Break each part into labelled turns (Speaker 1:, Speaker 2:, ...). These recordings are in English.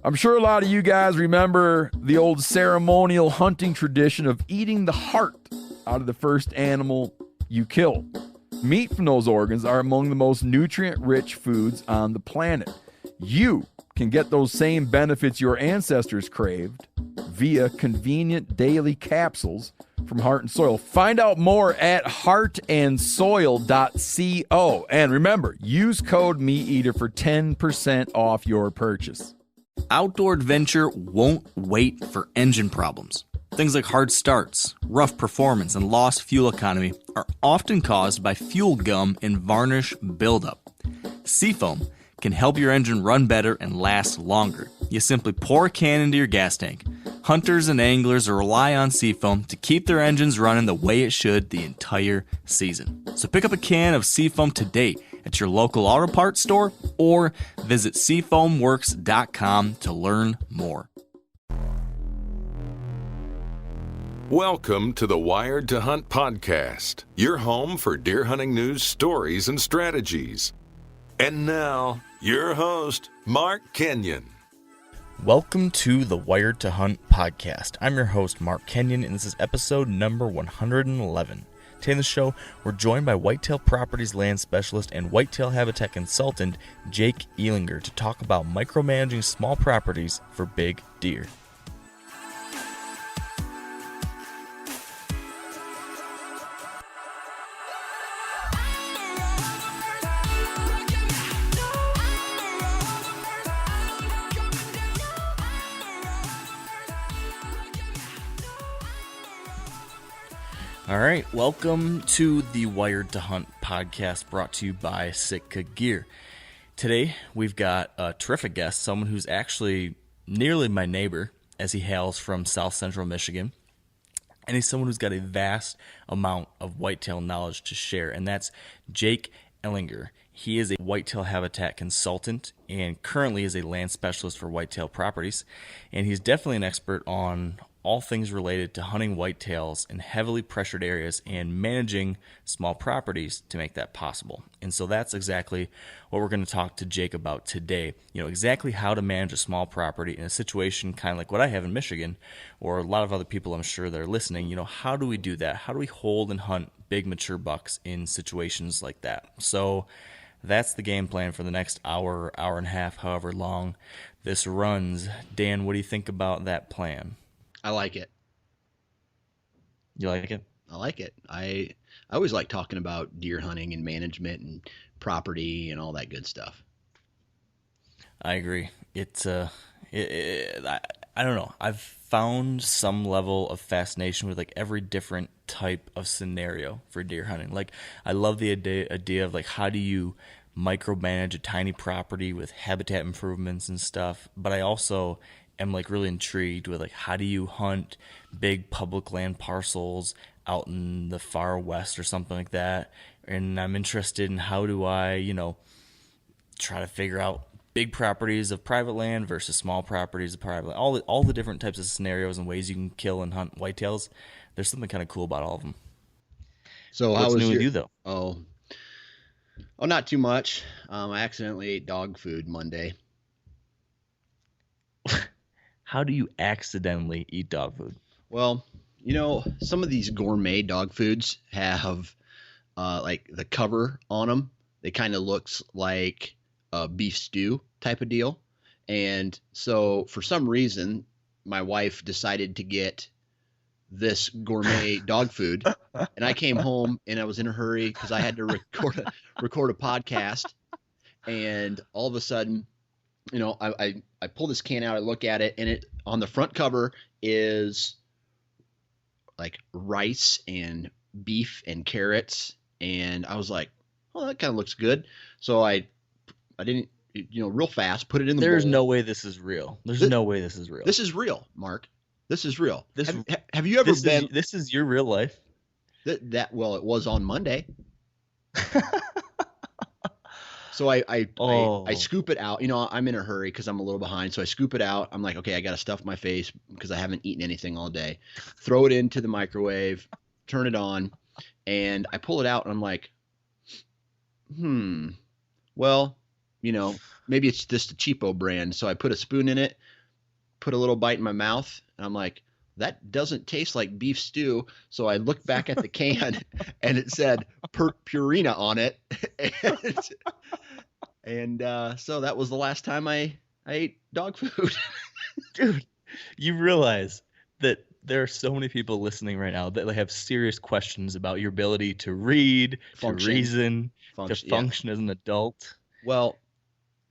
Speaker 1: I'm sure a lot of you guys remember the old ceremonial hunting tradition of eating the heart out of the first animal you kill. Meat from those organs are among the most nutrient-rich foods on the planet. You can get those same benefits your ancestors craved via convenient daily capsules from Heart and Soil. Find out more at heartandsoil.co. And remember, use code MeatEater for 10% off your purchase.
Speaker 2: Outdoor adventure won't wait for engine problems. Things like hard starts, rough performance, and lost fuel economy are often caused by fuel gum and varnish buildup. Seafoam can help your engine run better and last longer. You simply pour a can into your gas tank. Hunters and anglers rely on Seafoam to keep their engines running the way it should the entire season. So pick up a can of Seafoam today at your local auto parts store or visit seafoamworks.com to learn more.
Speaker 3: Welcome to the Wired to Hunt podcast, your home for deer hunting news, stories, and strategies. And now, your host, Mark Kenyon.
Speaker 2: Welcome to the Wired to Hunt podcast. I'm your host, Mark Kenyon, and this is episode number 111. Today on the show, we're joined by Whitetail Properties land specialist and whitetail habitat consultant, Jake Ehlinger, to talk about micromanaging small properties for big deer. All right, welcome to the Wired to Hunt podcast brought to you by Sitka Gear. Today, we've got a terrific guest, someone who's actually nearly my neighbor as he hails from South Central Michigan. And he's someone who's got a vast amount of whitetail knowledge to share, and that's Jake Ehlinger. He is a whitetail habitat consultant and currently is a land specialist for Whitetail Properties. And he's definitely an expert on all things related to hunting whitetails in heavily pressured areas and managing small properties to make that possible. And so that's exactly what we're going to talk to Jake about today. You know, exactly how to manage a small property in a situation kind of like what I have in Michigan, or a lot of other people I'm sure that are listening. You know, how do we do that? How do we hold and hunt big mature bucks in situations like that? So that's the game plan for the next hour, hour and a half, however long this runs. Dan, what do you think about that plan?
Speaker 4: I like it.
Speaker 2: You like it?
Speaker 4: I like it. I always like talking about deer hunting and management and property and all that good stuff.
Speaker 2: I agree. I don't know. I've found some level of fascination with like every different type of scenario for deer hunting. Like I love the idea of like how do you micromanage a tiny property with habitat improvements and stuff, but I also am like really intrigued with like how do you hunt big public land parcels out in the far west or something like that. And I'm interested in how do I, you know, try to figure out big properties of private land versus small properties of private land. All the different types of scenarios and ways you can kill and hunt whitetails. There's something kind of cool about all of them.
Speaker 4: So
Speaker 2: what's new with you though?
Speaker 4: Oh, not too much. I accidentally ate dog food Monday.
Speaker 2: How do you accidentally eat dog food?
Speaker 4: Well, you know, some of these gourmet dog foods have like the cover on them. They kind of looks like a beef stew type of deal. And so for some reason, my wife decided to get this gourmet dog food. And I came home and I was in a hurry because I had to record a podcast. And all of a sudden, you know, I pull this can out, I look at it, and it on the front cover is like rice and beef and carrots. And I was like, oh, that kind of looks good. So I didn't, you know, real fast, put it in the
Speaker 2: There's
Speaker 4: bowl.
Speaker 2: no way this is real. There's no way this is real.
Speaker 4: This is real, Mark. This is real. Have you ever been?
Speaker 2: This is your real life?
Speaker 4: Well, it was on Monday. So I scoop it out. You know, I'm in a hurry because I'm a little behind. So I scoop it out. I'm like, okay, I got to stuff my face because I haven't eaten anything all day. Throw it into the microwave, turn it on, and I pull it out and I'm like, well, maybe it's just a cheapo brand. So I put a spoon in it, put a little bite in my mouth, and I'm like, that doesn't taste like beef stew. So I looked back at the can and it said Purina on it. And so that was the last time I ate dog food.
Speaker 2: Dude, you realize that there are so many people listening right now that have serious questions about your ability to read,
Speaker 4: Function.
Speaker 2: to reason, to
Speaker 4: Yeah.
Speaker 2: function as an adult.
Speaker 4: Well,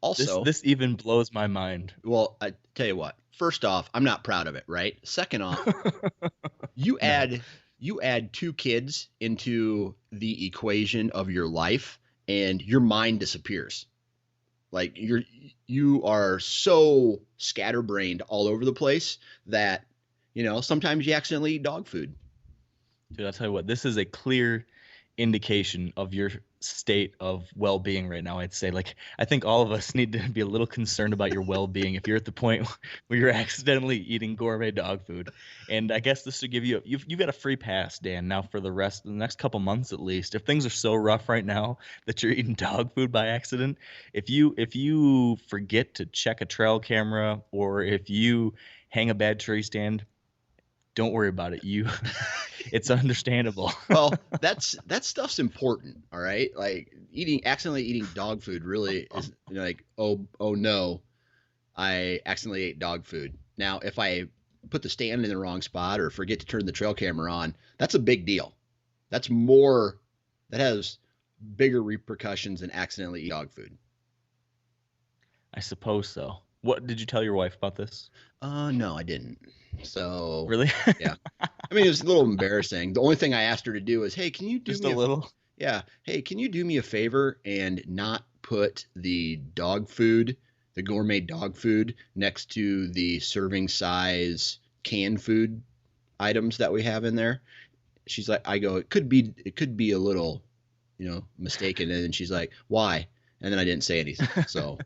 Speaker 4: also,
Speaker 2: this even blows my mind.
Speaker 4: Well, I tell you what. First off, I'm not proud of it, right? Second off, you add 2 kids into the equation of your life and your mind disappears. Like you are so scatterbrained all over the place that, sometimes you accidentally eat dog food.
Speaker 2: Dude, I'll tell you what, this is a clear indication of your state of well-being right now. I'd say, I think all of us need to be a little concerned about your well-being if you're at the point where you're accidentally eating gourmet dog food. And I guess this would give you've got a free pass, Dan, now for the rest of the next couple months at least. If things are so rough right now that you're eating dog food by accident, if you forget to check a trail camera, or if you hang a bad tree stand, don't worry about it. It's understandable.
Speaker 4: Well, that stuff's important. All right. Like accidentally eating dog food really is like, oh no, I accidentally ate dog food. Now, if I put the stand in the wrong spot or forget to turn the trail camera on, that's a big deal. That has bigger repercussions than accidentally eating dog food.
Speaker 2: I suppose so. What did you tell your wife about this?
Speaker 4: No, I didn't. So
Speaker 2: really,
Speaker 4: yeah. I mean, it was a little embarrassing. The only thing I asked her to do was, hey, can you do
Speaker 2: just
Speaker 4: me
Speaker 2: a little?
Speaker 4: Yeah. Hey, can you do me a favor and not put the dog food, the gourmet dog food, next to the serving size canned food items that we have in there? She's like, it could be a little, mistaken. And then she's like, why? And then I didn't say anything. So.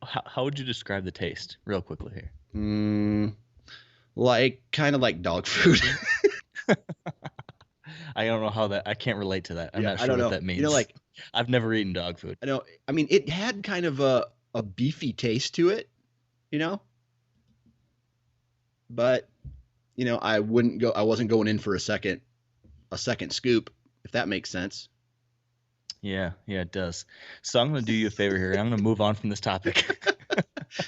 Speaker 2: How would you describe the taste, real quickly here?
Speaker 4: Kind of like dog food.
Speaker 2: I don't know I can't relate to that. I'm not sure what that means. I've never eaten dog food.
Speaker 4: I know. I mean, it had kind of a beefy taste to it, but I wasn't going in for a second scoop, if that makes sense.
Speaker 2: Yeah, it does. So I'm going to do you a favor here. I'm going to move on from this topic.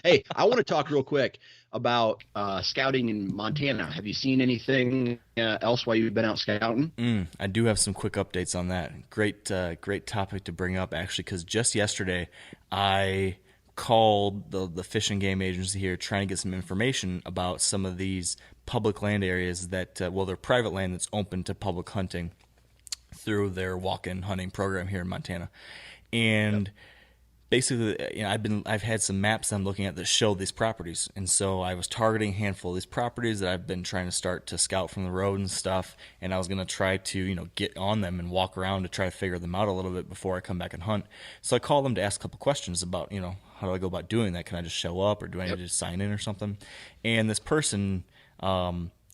Speaker 4: Hey, I want to talk real quick about scouting in Montana. Have you seen anything else while you've been out scouting?
Speaker 2: I do have some quick updates on that. Great topic to bring up, actually, because just yesterday I called the Fish and Game Agency here trying to get some information about some of these public land areas that, they're private land that's open to public hunting through their walk-in hunting program here in Montana. And basically, I've had some maps I'm looking at that show these properties, and so I was targeting a handful of these properties that I've been trying to start to scout from the road and stuff, and I was going to try to get on them and walk around to try to figure them out a little bit before I come back and hunt. So I called them to ask a couple questions about how do I go about doing that? Can I just show up, or do I need to just sign in or something? And this person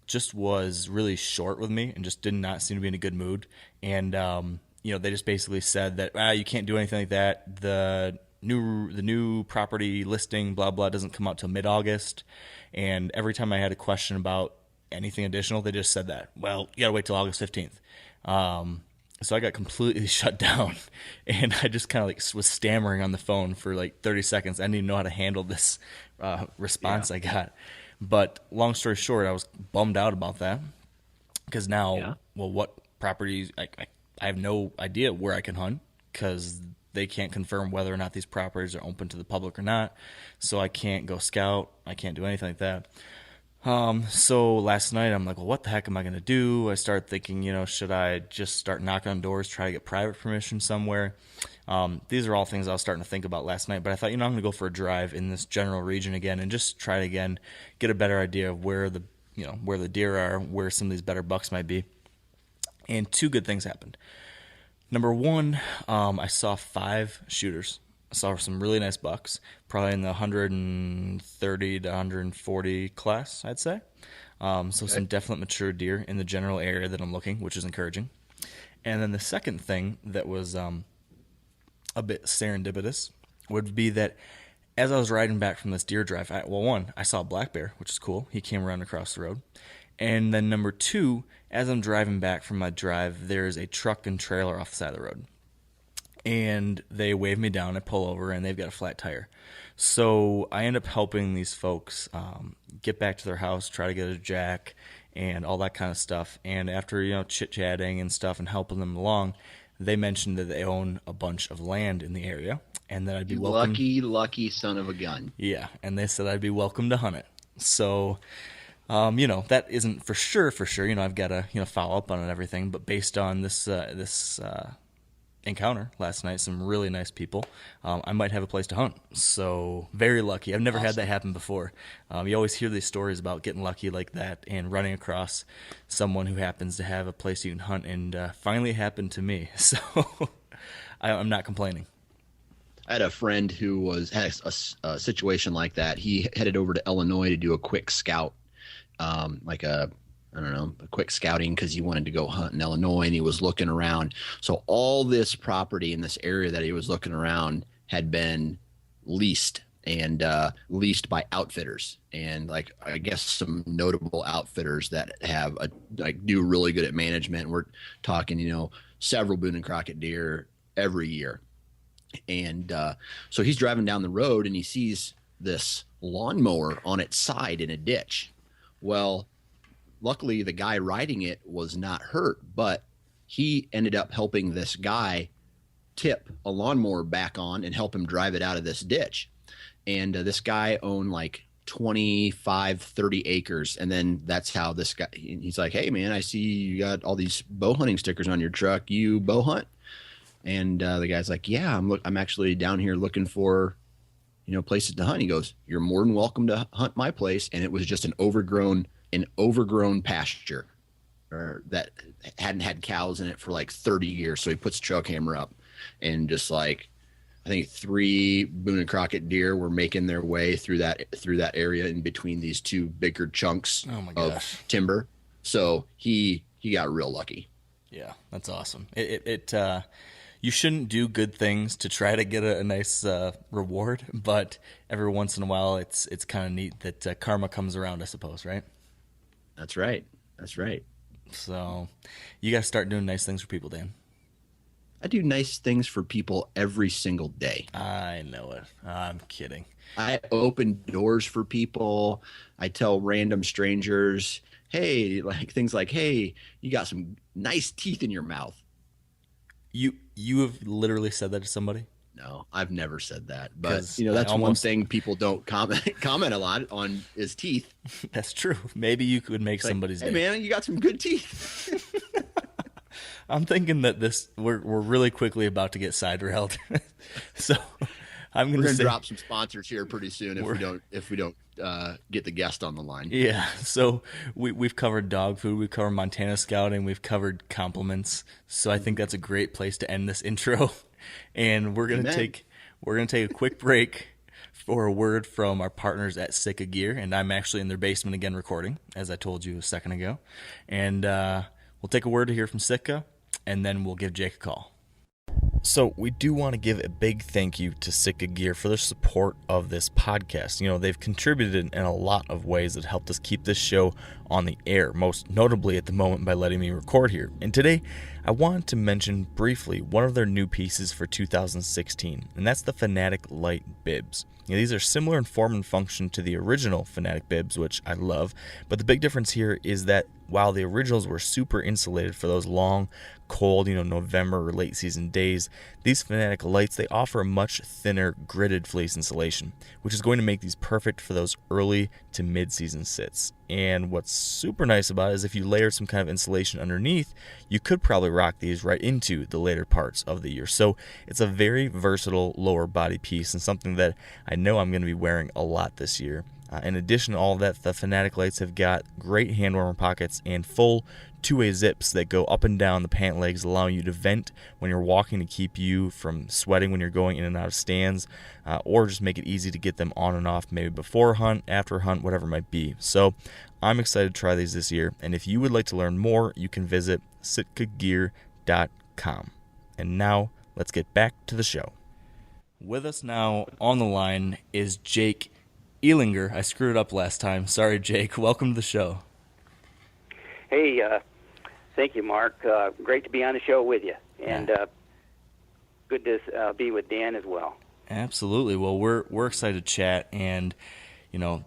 Speaker 2: just was really short with me and just did not seem to be in a good mood. And they just basically said that you can't do anything like that. The new property listing, blah blah, doesn't come out till mid-August. And every time I had a question about anything additional, they just said that, well, you gotta wait till August 15th. So I got completely shut down, and I just kind of was stammering on the phone for 30 seconds. I didn't even know how to handle this response I got. But long story short, I was bummed out about that because now, what properties? I have no idea where I can hunt because they can't confirm whether or not these properties are open to the public or not. So I can't go scout. I can't do anything like that. So last night I'm like, well, what the heck am I going to do? I started thinking, should I just start knocking on doors, try to get private permission somewhere? These are all things I was starting to think about last night, but I thought, I'm going to go for a drive in this general region again and just try to again get a better idea of where the deer are, where some of these better bucks might be. And 2 good things happened. Number 1, I saw 5 shooters. I saw some really nice bucks, probably in the 130 to 140 class, I'd say. Some definite mature deer in the general area that I'm looking, which is encouraging. And then the second thing that was a a bit serendipitous would be that as I was riding back from this deer drive, I saw a black bear, which is cool. He came around across the road. And then number 2, as I'm driving back from my drive, there's a truck and trailer off the side of the road. And they wave me down, I pull over, and they've got a flat tire. So I end up helping these folks get back to their house, try to get a jack, and all that kind of stuff. And after, chit-chatting and stuff and helping them along, they mentioned that they own a bunch of land in the area and that I'd be welcome.
Speaker 4: Lucky son of a gun.
Speaker 2: Yeah, and they said I'd be welcome to hunt it. So, that isn't for sure. I've got to, follow up on it and everything. But based on this encounter last night, some really nice people, I might have a place to hunt. So very lucky. I've never had that happen before. You always hear these stories about getting lucky like that and running across someone who happens to have a place you can hunt, and finally it happened to me. So I'm not complaining.
Speaker 4: I had a friend who had a situation like that. He headed over to Illinois to do a quick scout, a quick scouting, because he wanted to go hunt in Illinois, and he was looking around. So all this property in this area that he was looking around had been leased, and leased by outfitters, and I guess some notable outfitters that have do really good at management. We're talking, several Boone and Crockett deer every year. And so he's driving down the road and he sees this lawnmower on its side in a ditch. Well, luckily the guy riding it was not hurt, but he ended up helping this guy tip a lawnmower back on and help him drive it out of this ditch. And this guy owned 25, 30 acres. And then that's how this guy, he's like, "Hey man, I see you got all these bow hunting stickers on your truck. You bow hunt?" And the guy's like, "Yeah, I'm actually down here looking for, places to hunt." He goes, "You're more than welcome to hunt my place." And it was just an overgrown pasture that hadn't had cows in it for 30 years. So he puts the trail camera up, and just I think 3 Boone and Crockett deer were making their way through that area in between these 2 bigger chunks of timber. So he got real lucky.
Speaker 2: Yeah, that's awesome. You shouldn't do good things to try to get a nice reward, but every once in a while, it's kind of neat that karma comes around, I suppose, right?
Speaker 4: That's right.
Speaker 2: So you got to start doing nice things for people, Dan.
Speaker 4: I do nice things for people every single day.
Speaker 2: I know it. I'm kidding.
Speaker 4: I open doors for people. I tell random strangers, hey, things like, "Hey, you got some nice teeth in your mouth."
Speaker 2: You have literally said that to somebody?
Speaker 4: No, I've never said that. But that's one thing people don't comment a lot on is teeth.
Speaker 2: That's true. Maybe you could make somebody's day.
Speaker 4: "Hey man, you got some good teeth."
Speaker 2: I'm thinking that we're really quickly about to get side railed. So I'm going to
Speaker 4: drop some sponsors here pretty soon if we don't get the guest on the line.
Speaker 2: Yeah. So we've covered dog food, we've covered Montana scouting, we've covered compliments. So I think that's a great place to end this intro. And we're going to take a quick break for a word from our partners at Sitka Gear. And I'm actually in their basement again recording, as I told you a second ago. And we'll take a word to hear from Sitka, and then we'll give Jake a call. So we do want to give a big thank you to Sitka Gear for their support of this podcast. They've contributed in a lot of ways that helped us keep this show on the air, most notably at the moment by letting me record here. And today, I wanted to mention briefly one of their new pieces for 2016, and that's the Fanatic Light Bibs. These are similar in form and function to the original Fanatic Bibs, which I love, but the big difference here is that while the originals were super insulated for those long, cold, November or late season days, these Fanatic Lights, they offer a much thinner, gridded fleece insulation, which is going to make these perfect for those early to mid-season sits. And what's super nice about it is if you layer some kind of insulation underneath, you could probably rock these right into the later parts of the year. So it's a very versatile lower body piece and something that I know I'm going to be wearing a lot this year. In addition to all of that, the Fanatic Lights have got great hand warmer pockets and full two-way zips that go up and down the pant legs, allowing you to vent when you're walking to keep you from sweating when you're going in and out of stands, or just make it easy to get them on and off, maybe before a hunt, after a hunt, whatever it might be. So I'm excited to try these this year, and if you would like to learn more, you can visit sitkagear.com. And now, let's get back to the show. With us now on the line is Jake Ehlinger. I screwed it up last time. Sorry, Jake. Welcome to the show.
Speaker 5: Hey, thank you, Mark. Great to be on the show with you, and good to be with Dan as well.
Speaker 2: Absolutely. Well, we're excited to chat, and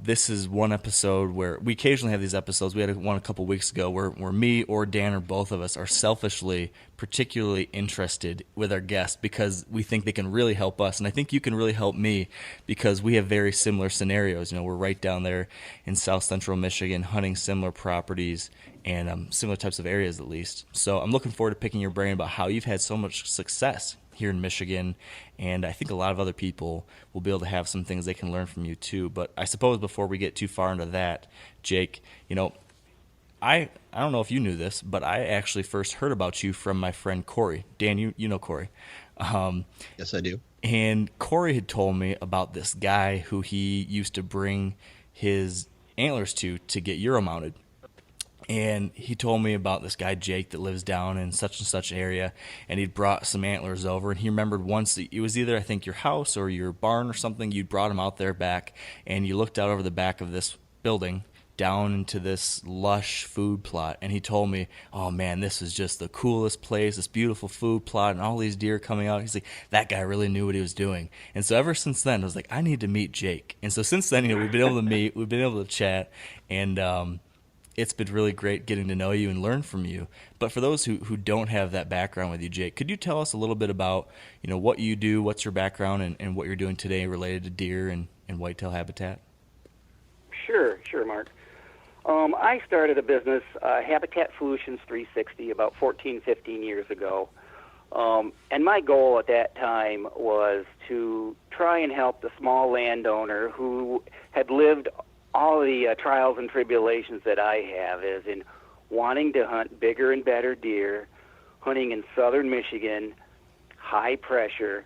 Speaker 2: this is one episode where we occasionally have these episodes. We had one a couple weeks ago where me or Dan or both of us are selfishly particularly interested with our guests because we think they can really help us, and I think you can really help me because we have very similar scenarios. We're right down there in South Central Michigan, hunting similar properties and similar types of areas at least. So I'm looking forward to picking your brain about how you've had so much success here in Michigan, and I think a lot of other people will be able to have some things they can learn from you too. But I suppose before we get too far into that, Jake, I don't know if you knew this, but I actually first heard about you from my friend Corey. Dan, you know Corey.
Speaker 4: Yes, I do.
Speaker 2: And Corey had told me about this guy who he used to bring his antlers to get Euro mounted. And he told me about this guy, Jake, that lives down in such and such area, and he'd brought some antlers over, and he remembered once, it was either, I think, your house or your barn or something, you'd brought him out there back, and you looked out over the back of this building down into this lush food plot, and he told me, oh man, this is just the coolest place, this beautiful food plot, and all these deer coming out. He's like, that guy really knew what he was doing. And so ever since then, I was like, I need to meet Jake. And so since then, we've been able to meet, we've been able to chat, and it's been really great getting to know you and learn from you. But for those who don't have that background with you, Jake, could you tell us a little bit about what you do, what's your background, and what you're doing today related to deer and whitetail habitat?
Speaker 5: Sure, Mark. I started a business, Habitat Solutions 360, about 14, 15 years ago. And my goal at that time was to try and help the small landowner who had lived all the trials and tribulations that I have, is in wanting to hunt bigger and better deer, hunting in southern Michigan, high pressure,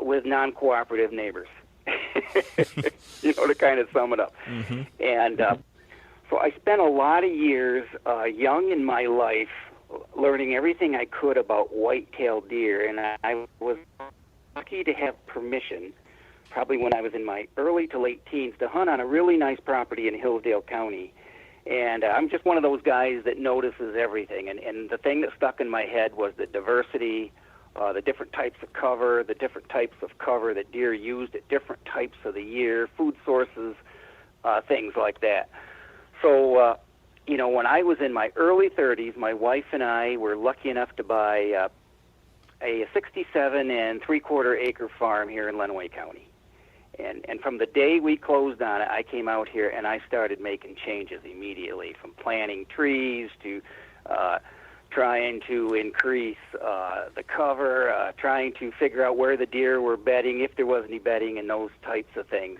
Speaker 5: with non-cooperative neighbors, to kind of sum it up. Mm-hmm. And so I spent a lot of years young in my life learning everything I could about whitetail deer, and I was lucky to have permission, probably when I was in my early to late teens, to hunt on a really nice property in Hillsdale County. And I'm just one of those guys that notices everything. And the thing that stuck in my head was the diversity, the different types of cover, that deer used at different types of the year, food sources, things like that. So, when I was in my early 30s, my wife and I were lucky enough to buy a 67 and 3/4 acre farm here in Lenawee County. And from the day we closed on it, I came out here and I started making changes immediately, from planting trees to trying to increase the cover, trying to figure out where the deer were bedding, if there was any bedding, and those types of things.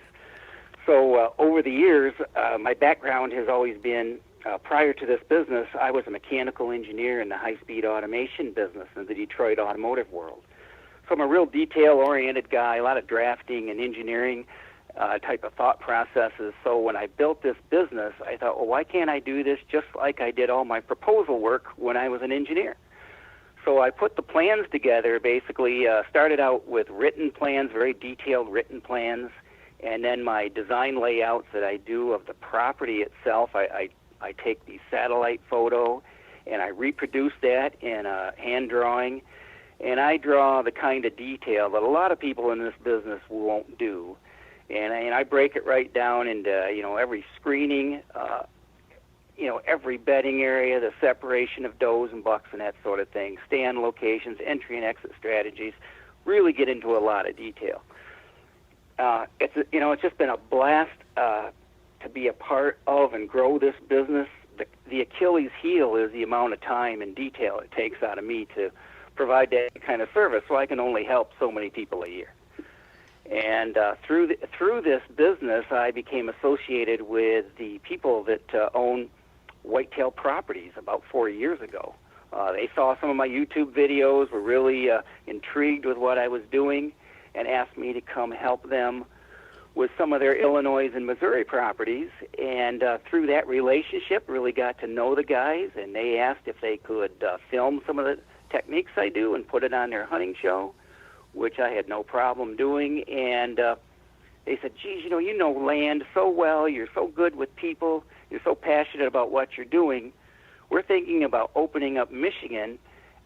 Speaker 5: So over the years, my background has always been, prior to this business, I was a mechanical engineer in the high-speed automation business in the Detroit automotive world. So I'm a real detail-oriented guy, a lot of drafting and engineering type of thought processes. So when I built this business, I thought, well, why can't I do this just like I did all my proposal work when I was an engineer? So I put the plans together, basically started out with written plans, very detailed written plans, and then my design layouts that I do of the property itself. I take the satellite photo and I reproduce that in a hand drawing. And I draw the kind of detail that a lot of people in this business won't do. And I break it right down into, every screening, every bedding area, the separation of does and bucks and that sort of thing, stand locations, entry and exit strategies, really get into a lot of detail. It's just been a blast to be a part of and grow this business. The Achilles heel is the amount of time and detail it takes out of me to provide that kind of service, so I can only help so many people a year. And through this business, I became associated with the people that own Whitetail Properties about 4 years ago. They saw some of my YouTube videos, were really intrigued with what I was doing, and asked me to come help them with some of their Illinois and Missouri properties. And through that relationship, really got to know the guys, and they asked if they could film some of the techniques I do and put it on their hunting show. which I had no problem doing. And they said, geez, you know land so well. You're so good with people. You're so passionate about what you're doing. We're thinking about opening up Michigan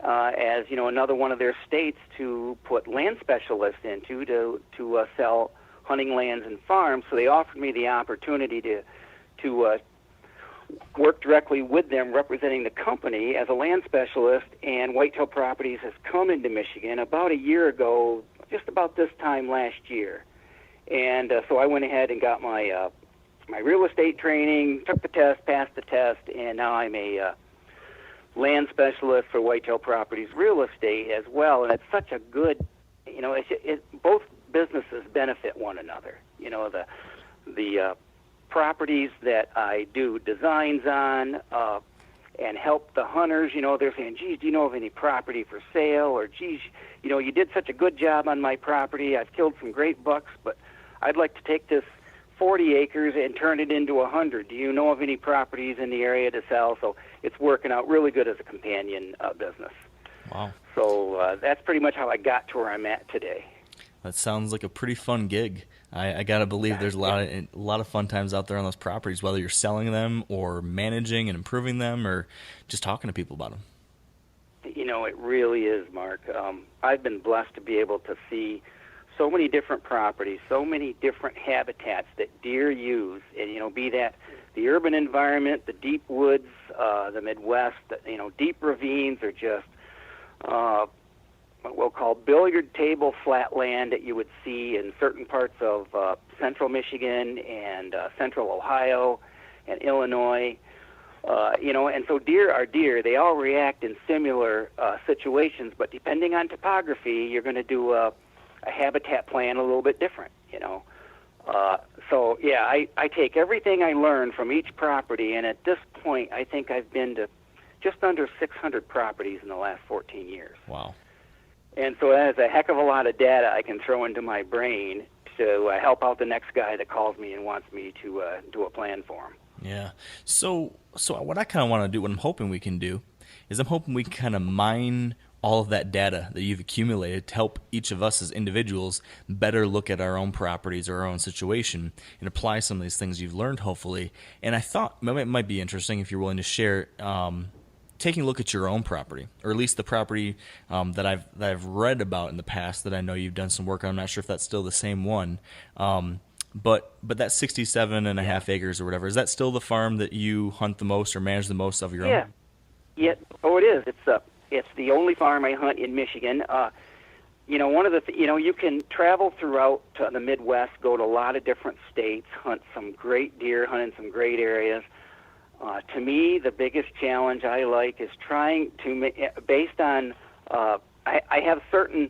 Speaker 5: as, another one of their states to put land specialists into to sell hunting lands and farms. So they offered me the opportunity to work directly with them, representing the company as a land specialist. And Whitetail Properties has come into Michigan about a year ago, just about this time last year. And so I went ahead and got my my real estate training, took the test, passed the test, and now I'm a land specialist for Whitetail Properties Real Estate as well. And it's such a good, both businesses benefit one another. The properties that I do designs on and help the hunters, they're saying, geez, do you know of any property for sale? Or, geez, you did such a good job on my property. I've killed some great bucks, but I'd like to take this 40 acres and turn it into 100. Do you know of any properties in the area to sell? So it's working out really good as a companion business.
Speaker 2: Wow.
Speaker 5: So that's pretty much how I got to where I'm at today.
Speaker 2: That sounds like a pretty fun gig. I gotta believe there's a lot of fun times out there on those properties, whether you're selling them or managing and improving them or just talking to people about them.
Speaker 5: It really is, Mark. I've been blessed to be able to see so many different properties, so many different habitats that deer use, and be that the urban environment, the deep woods, the Midwest, deep ravines, or just what we'll call billiard table flatland that you would see in certain parts of central Michigan and central Ohio and Illinois. And so deer are deer. They all react in similar situations, but depending on topography, you're going to do a habitat plan a little bit different, So, yeah, I take everything I learn from each property, and at this point, I think I've been to just under 600 properties in the last 14 years.
Speaker 2: Wow.
Speaker 5: And so that is a heck of a lot of data I can throw into my brain to help out the next guy that calls me and wants me to do a plan for him.
Speaker 2: Yeah. So what I kind of want to do, what I'm hoping we can do, is I'm hoping we can kind of mine all of that data that you've accumulated to help each of us as individuals better look at our own properties or our own situation and apply some of these things you've learned, hopefully. And I thought it might be interesting if you're willing to share taking a look at your own property, or at least the property that I've read about in the past that I know you've done some work on. I'm not sure if that's still the same one. But that 67 and a half acres or whatever, is that still the farm that you hunt the most or manage the most of your own?
Speaker 5: Yeah. Oh, it is. It's the only farm I hunt in Michigan. One of the you can travel throughout the Midwest, go to a lot of different states, hunt some great deer, hunt in some great areas. To me, the biggest challenge I like is trying to based on I have certain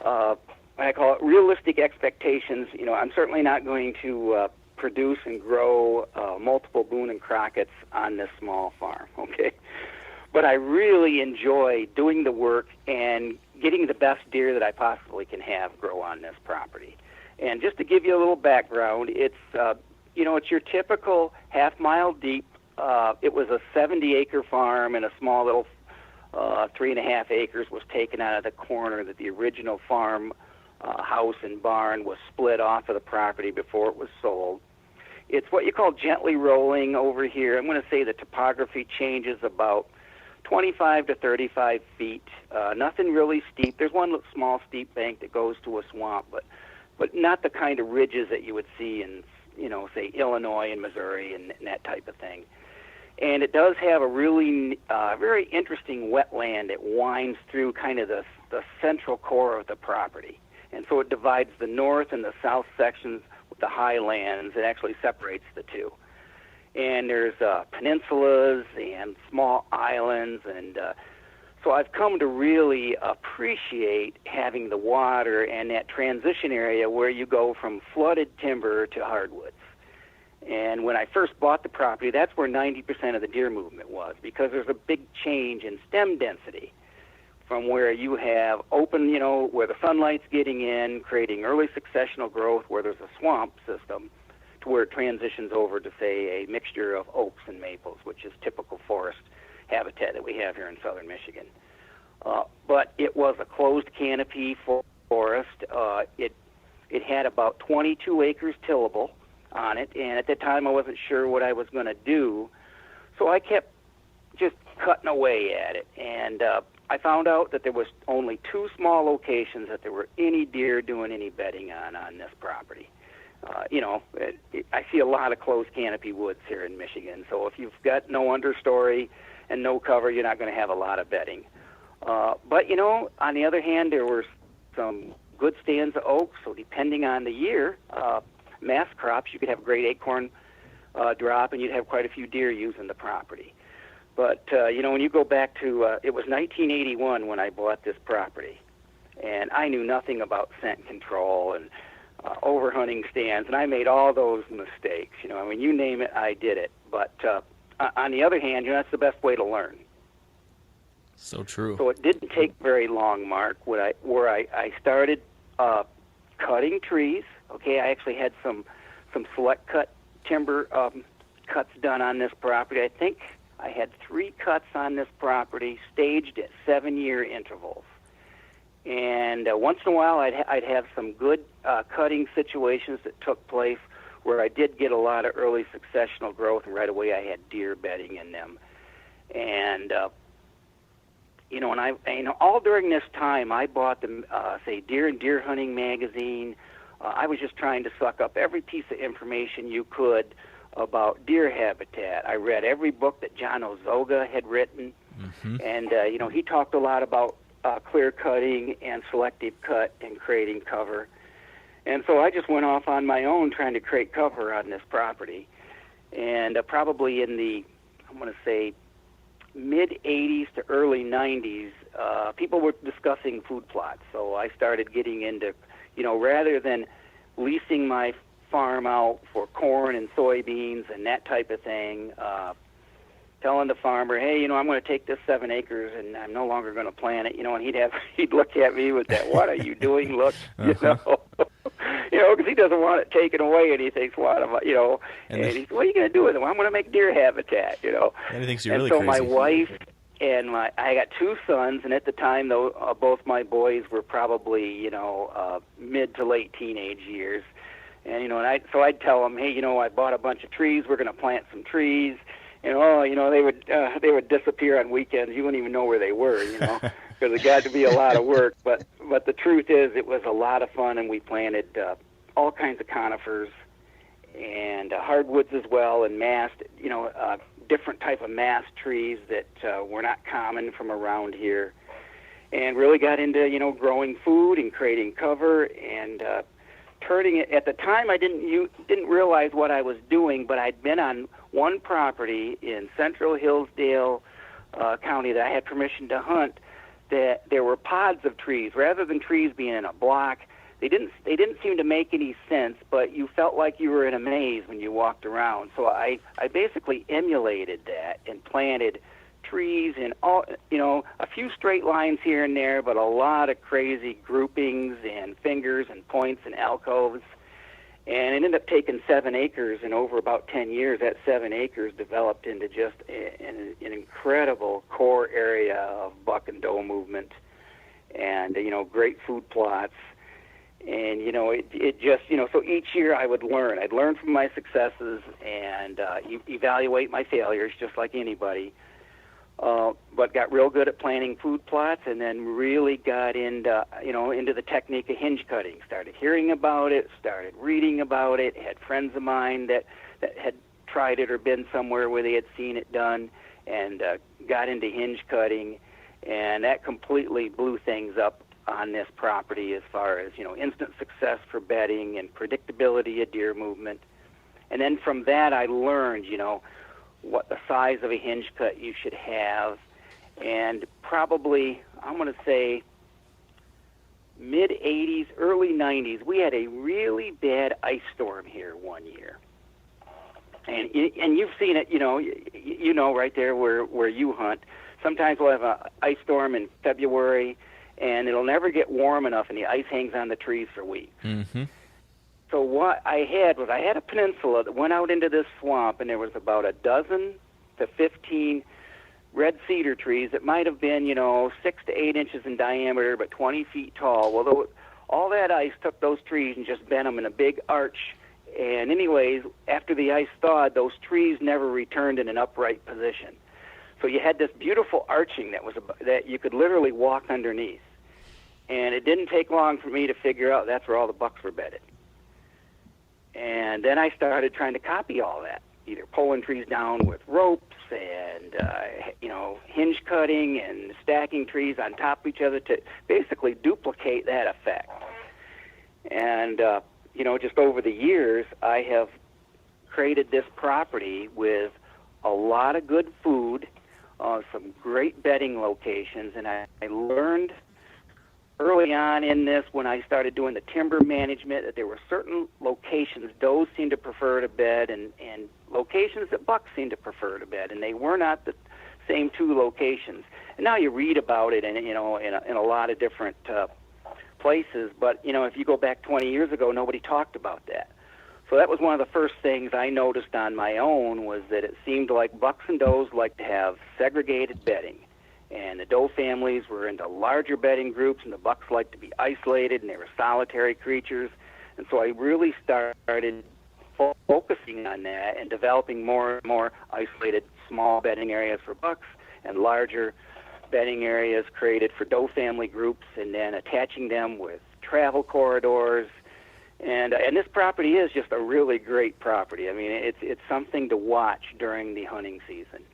Speaker 5: I call it realistic expectations. I'm certainly not going to produce and grow multiple Boone and Crockett's on this small farm, okay? But I really enjoy doing the work and getting the best deer that I possibly can have grow on this property. And just to give you a little background, it's it's your typical half-mile deep. It was a 70-acre farm, and a small little 3.5 acres was taken out of the corner that the original farm house and barn was split off of the property before it was sold. It's what you call gently rolling over here. I'm going to say the topography changes about 25 to 35 feet. Nothing really steep. There's one little small steep bank that goes to a swamp, but not the kind of ridges that you would see in, say, Illinois and Missouri and that type of thing. And it does have a really very interesting wetland that winds through kind of the central core of the property. And so it divides the north and the south sections with the highlands. It actually separates the two. And there's peninsulas and small islands. And so I've come to really appreciate having the water and that transition area where you go from flooded timber to hardwoods. And when I first bought the property, that's where 90% of the deer movement was, because there's a big change in stem density from where you have open, where the sunlight's getting in, creating early successional growth where there's a swamp system, to where it transitions over to, say, a mixture of oaks and maples, which is typical forest habitat that we have here in southern Michigan. But it was a closed canopy for forest. It had about 22 acres tillable on it, and at that time I wasn't sure what I was going to do, so I kept just cutting away at it. And I found out that there was only 2 small locations that there were any deer doing any bedding on this property. I see a lot of closed canopy woods here in Michigan, so if you've got no understory and no cover, you're not going to have a lot of bedding. But, on the other hand, there were some good stands of oak, so depending on the year, mass crops, you could have great acorn drop, and you'd have quite a few deer using the property. But, when you go back to, it was 1981 when I bought this property, and I knew nothing about scent control and overhunting stands, and I made all those mistakes. You name it, I did it. But on the other hand, that's the best way to learn.
Speaker 2: So true.
Speaker 5: So it didn't take very long, Mark, where I started cutting trees. Okay, I actually had some select cut timber cuts done on this property. I think I had 3 cuts on this property, staged at 7-year intervals. And once in a while, I'd have some good cutting situations that took place where I did get a lot of early successional growth, and right away I had deer bedding in them. And all during this time, I bought the Deer and Deer Hunting magazine. I was just trying to suck up every piece of information you could about deer habitat. I read every book that John Ozoga had written, and he talked a lot about clear cutting and selective cut and creating cover. And so I just went off on my own trying to create cover on this property. And probably in the, I'm going to say, mid-'80s to early '90s, people were discussing food plots. So I started getting into, rather than leasing my farm out for corn and soybeans and that type of thing, telling the farmer, hey, I'm going to take this 7 acres and I'm no longer going to plant it, and he'd look at me with that, what are you doing look, because he doesn't want it taken away, and he thinks, what am I, and he said, what are you going to do with it? Well, I'm going to make deer habitat,
Speaker 2: And he thinks you're really
Speaker 5: so
Speaker 2: crazy.
Speaker 5: My wife and I got 2 sons, and at the time, though, both my boys were probably, mid to late teenage years. And, so I'd tell them, hey, I bought a bunch of trees. We're going to plant some trees. And, they would disappear on weekends. You wouldn't even know where they were, because it got to be a lot of work. But the truth is, it was a lot of fun, and we planted all kinds of conifers and hardwoods as well, and mast, different type of mast trees that were not common from around here, and really got into, growing food and creating cover and turning it. At the time, I didn't realize what I was doing, but I'd been on one property in central Hillsdale County that I had permission to hunt, that there were pods of trees. Rather than trees being in a block, they didn't seem to make any sense, but you felt like you were in a maze when you walked around. So I basically emulated that and planted trees in all, a few straight lines here and there, but a lot of crazy groupings and fingers and points and alcoves. And it ended up taking 7 acres, and over about 10 years, that 7 acres developed into just an incredible core area of buck and doe movement, and great food plots. And it just so each year I would learn. I'd learn from my successes and evaluate my failures, just like anybody. But got real good at planting food plots, and then really got into the technique of hinge cutting. Started hearing about it, started reading about it, had friends of mine that had tried it or been somewhere where they had seen it done, and got into hinge cutting, and that completely blew things up on this property as far as, instant success for bedding and predictability of deer movement. And then from that I learned, what the size of a hinge cut you should have. And probably, I'm going to say, mid-'80s, early '90s, we had a really bad ice storm here one year. And you've seen it, right there where you hunt. Sometimes we'll have an ice storm in February, and it'll never get warm enough, and the ice hangs on the trees for weeks.
Speaker 2: Mm-hmm.
Speaker 5: So what I had a peninsula that went out into this swamp, and there was about 12 to 15 red cedar trees that might have been, 6 to 8 inches in diameter, but 20 feet tall. Well, all that ice took those trees and just bent them in a big arch. And anyways, after the ice thawed, those trees never returned in an upright position. So you had this beautiful arching that you could literally walk underneath. And it didn't take long for me to figure out that's where all the bucks were bedded. And then I started trying to copy all that, either pulling trees down with ropes and, hinge cutting and stacking trees on top of each other to basically duplicate that effect. And, just over the years, I have created this property with a lot of good food, some great bedding locations, and I learned early on in this, when I started doing the timber management, that there were certain locations does seem to prefer to bed, and locations that bucks seem to prefer to bed, and they were not the same two locations. And now you read about it, in a lot of different places. But if you go back 20 years ago, nobody talked about that. So that was one of the first things I noticed on my own, was that it seemed like bucks and does like to have segregated bedding. And the doe families were into larger bedding groups, and the bucks liked to be isolated, and they were solitary creatures. And so I really started focusing on that and developing more and more isolated small bedding areas for bucks and larger bedding areas created for doe family groups, and then attaching them with travel corridors. And this property is just a really great property. I mean, it's something to watch during the hunting season.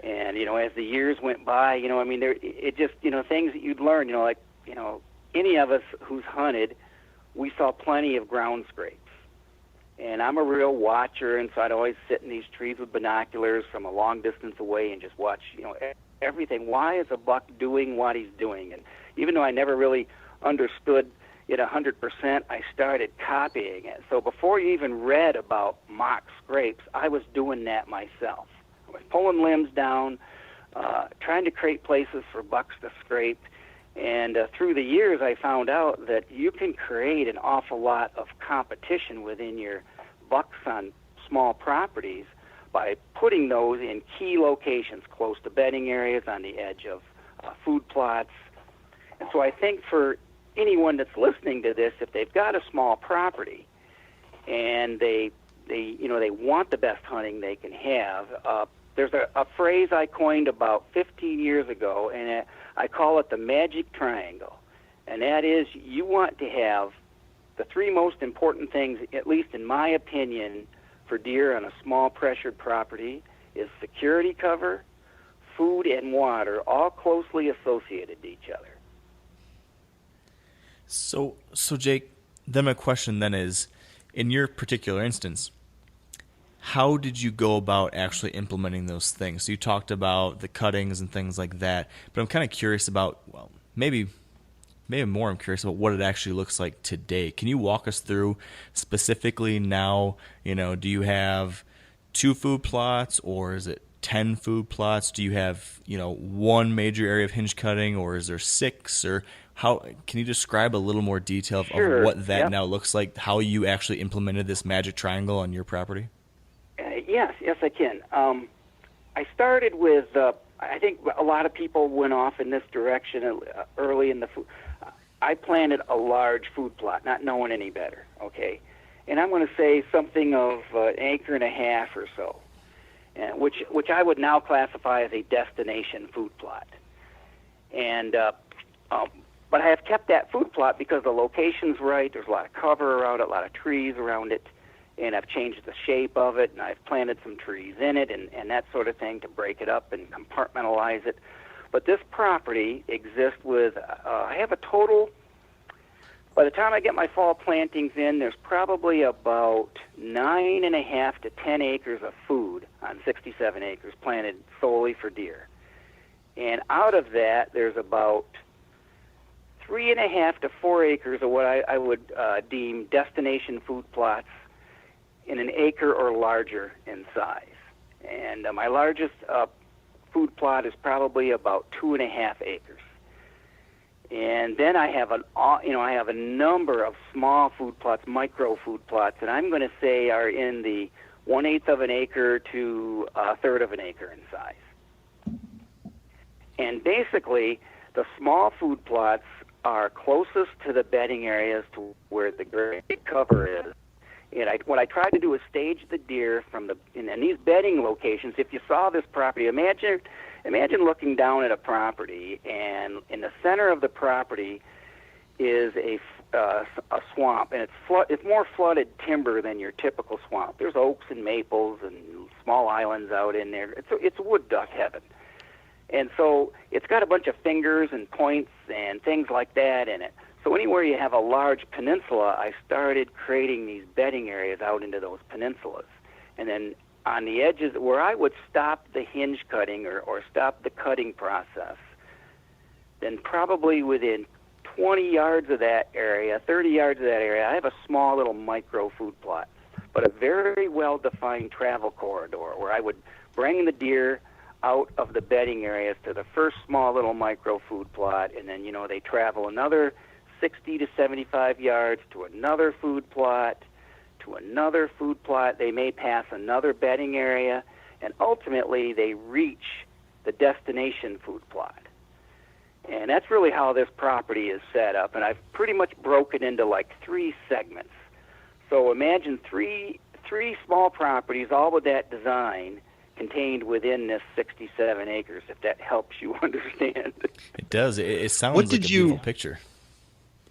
Speaker 5: And, as the years went by, things that you'd learn, any of us who's hunted, we saw plenty of ground scrapes. And I'm a real watcher, and so I'd always sit in these trees with binoculars from a long distance away and just watch, everything. Why is a buck doing what he's doing? And even though I never really understood it 100%, I started copying it. So before you even read about mock scrapes, I was doing that myself. I was pulling limbs down, trying to create places for bucks to scrape. And through the years, I found out that you can create an awful lot of competition within your bucks on small properties by putting those in key locations close to bedding areas, on the edge of food plots. And so I think for anyone that's listening to this, if they've got a small property and they want the best hunting they can have, there's a phrase I coined about 15 years ago, and I call it the magic triangle. And that is, you want to have the three most important things, at least in my opinion, for deer on a small pressured property, is security cover, food, and water, all closely associated to each other.
Speaker 2: So Jake, then my question then is, in your particular instance, how did you go about actually implementing those things? So you talked about the cuttings and things like that, but I'm kind of curious about, well, maybe more I'm curious about what it actually looks like today. Can you walk us through specifically now, do you have 2 food plots, or is it 10 food plots? Do you have, one major area of hinge cutting, or is there 6? Or how can you describe a little more detail of what that now looks like, how you actually implemented this magic triangle on your property?
Speaker 5: Yes, I can. I started with, I think a lot of people went off in this direction early in the food. I planted a large food plot, not knowing any better, okay? And I'm going to say something of an acre and a half or so, which I would now classify as a destination food plot. And but I have kept that food plot because the location's right. There's a lot of cover around it, a lot of trees around it. And I've changed the shape of it, and I've planted some trees in it and that sort of thing to break it up and compartmentalize it. But this property exists with, I have a total, by the time I get my fall plantings in, there's probably about 9.5 to 10 acres of food on 67 acres planted solely for deer. And out of that, there's about 3.5 to 4 acres of what I would deem destination food plots in an acre or larger in size. And my largest food plot is probably about 2.5 acres. And then I have a number of small food plots, micro food plots, that I'm going to say are in the 1/8 of an acre to 1/3 of an acre in size. And basically, the small food plots are closest to the bedding areas to where the great cover is. And what I tried to do is stage the deer from in these bedding locations. If you saw this property, imagine looking down at a property, and in the center of the property is a swamp, and it's more flooded timber than your typical swamp. There's oaks and maples and small islands out in there. It's wood duck heaven. And so it's got a bunch of fingers and points and things like that in it. So anywhere you have a large peninsula, I started creating these bedding areas out into those peninsulas. And then on the edges where I would stop the hinge cutting or stop the cutting process, then probably within 20 yards of that area, 30 yards of that area, I have a small little micro food plot, but a very well-defined travel corridor where I would bring the deer out of the bedding areas to the first small little micro food plot, and then, they travel another 60 to 75 yards to another food plot, to another food plot. They may pass another bedding area, and ultimately they reach the destination food plot. And that's really how this property is set up, and I've pretty much broken into like 3 segments. So imagine three small properties, all with that design, contained within this 67 acres, if that helps you understand.
Speaker 2: It does. It sounds like a beautiful picture.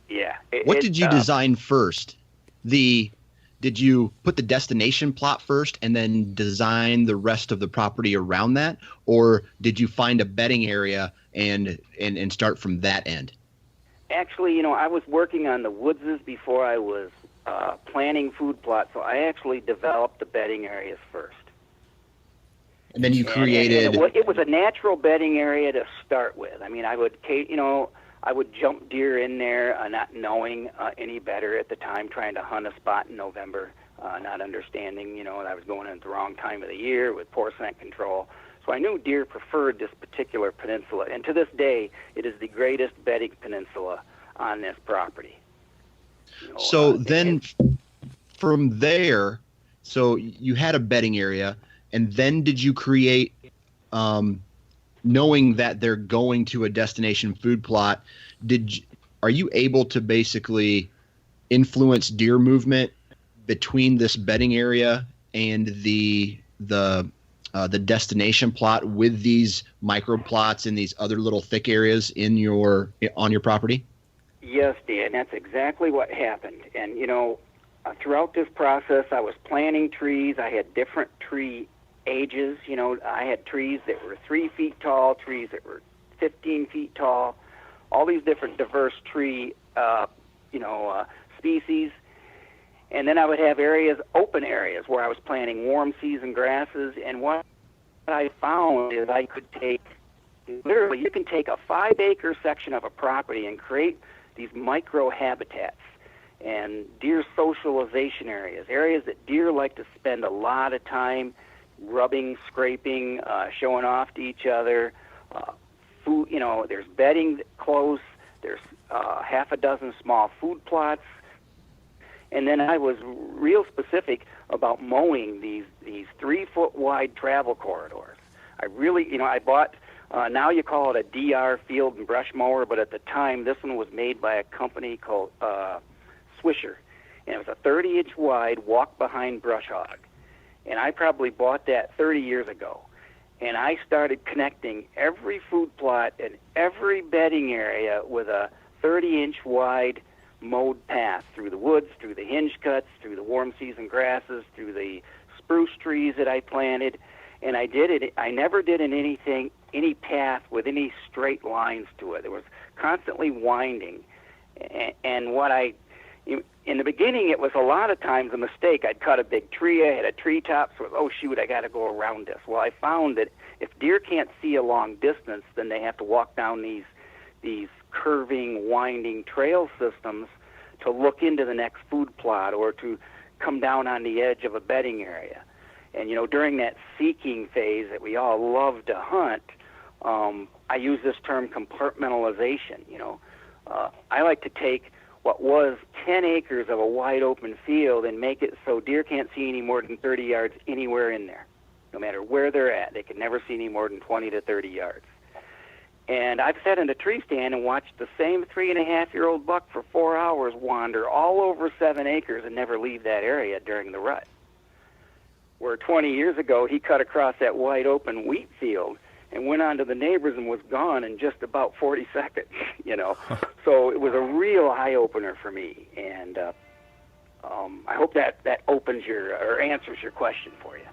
Speaker 5: Yeah.
Speaker 4: What did you design first? Did you put the destination plot first and then design the rest of the property around that? Or did you find a bedding area and start from that end?
Speaker 5: Actually, I was working on the woodses before I was planning food plots, so I actually developed the bedding areas first.
Speaker 4: And then you created...
Speaker 5: And it was a natural bedding area to start with. I mean, I would jump deer in there not knowing any better at the time, trying to hunt a spot in November, not understanding, that I was going in at the wrong time of the year with poor scent control. So I knew deer preferred this particular peninsula. And to this day, it is the greatest bedding peninsula on this property.
Speaker 4: Then from there, so you had a bedding area, and then did you create, knowing that they're going to a destination food plot, are you able to basically influence deer movement between this bedding area and the destination plot with these micro plots and these other little thick areas on your property?
Speaker 5: Yes, Dan, that's exactly what happened. And, throughout this process, I was planting trees. I had different tree ages. I had trees that were 3 feet tall, trees that were 15 feet tall, all these different diverse tree, species. And then I would have open areas where I was planting warm season grasses. And what I found is you can take a 5-acre section of a property and create these micro habitats and deer socialization areas that deer like to spend a lot of time rubbing, scraping, showing off to each other. Food, there's bedding close. There's half a dozen small food plots. And then I was real specific about mowing these 3-foot wide travel corridors. I really, I bought, now you call it a DR field and brush mower, but at the time this one was made by a company called Swisher. And it was a 30-inch wide walk-behind brush hog. And I probably bought that 30 years ago. And I started connecting every food plot and every bedding area with a 30-inch wide mowed path through the woods, through the hinge cuts, through the warm season grasses, through the spruce trees that I planted. And I never did any path with any straight lines to it. It was constantly winding. And in the beginning, it was a lot of times a mistake. I'd cut a big tree, I had a treetop, so oh shoot, I got to go around this. Well, I found that if deer can't see a long distance, then they have to walk down these curving, winding trail systems to look into the next food plot or to come down on the edge of a bedding area. And during that seeking phase that we all love to hunt, I use this term compartmentalization. I like to take what was 10 acres of a wide open field and make it so deer can't see any more than 30 yards anywhere in there. No matter where they're at, they can never see any more than 20 to 30 yards. And I've sat in a tree stand and watched the same 3.5-year-old buck for 4 hours wander all over 7 acres and never leave that area during the rut. Where 20 years ago, he cut across that wide open wheat field and went on to the neighbors and was gone in just about 40 seconds, you know. So it was a real eye-opener for me. And I hope that opens or answers your question for you.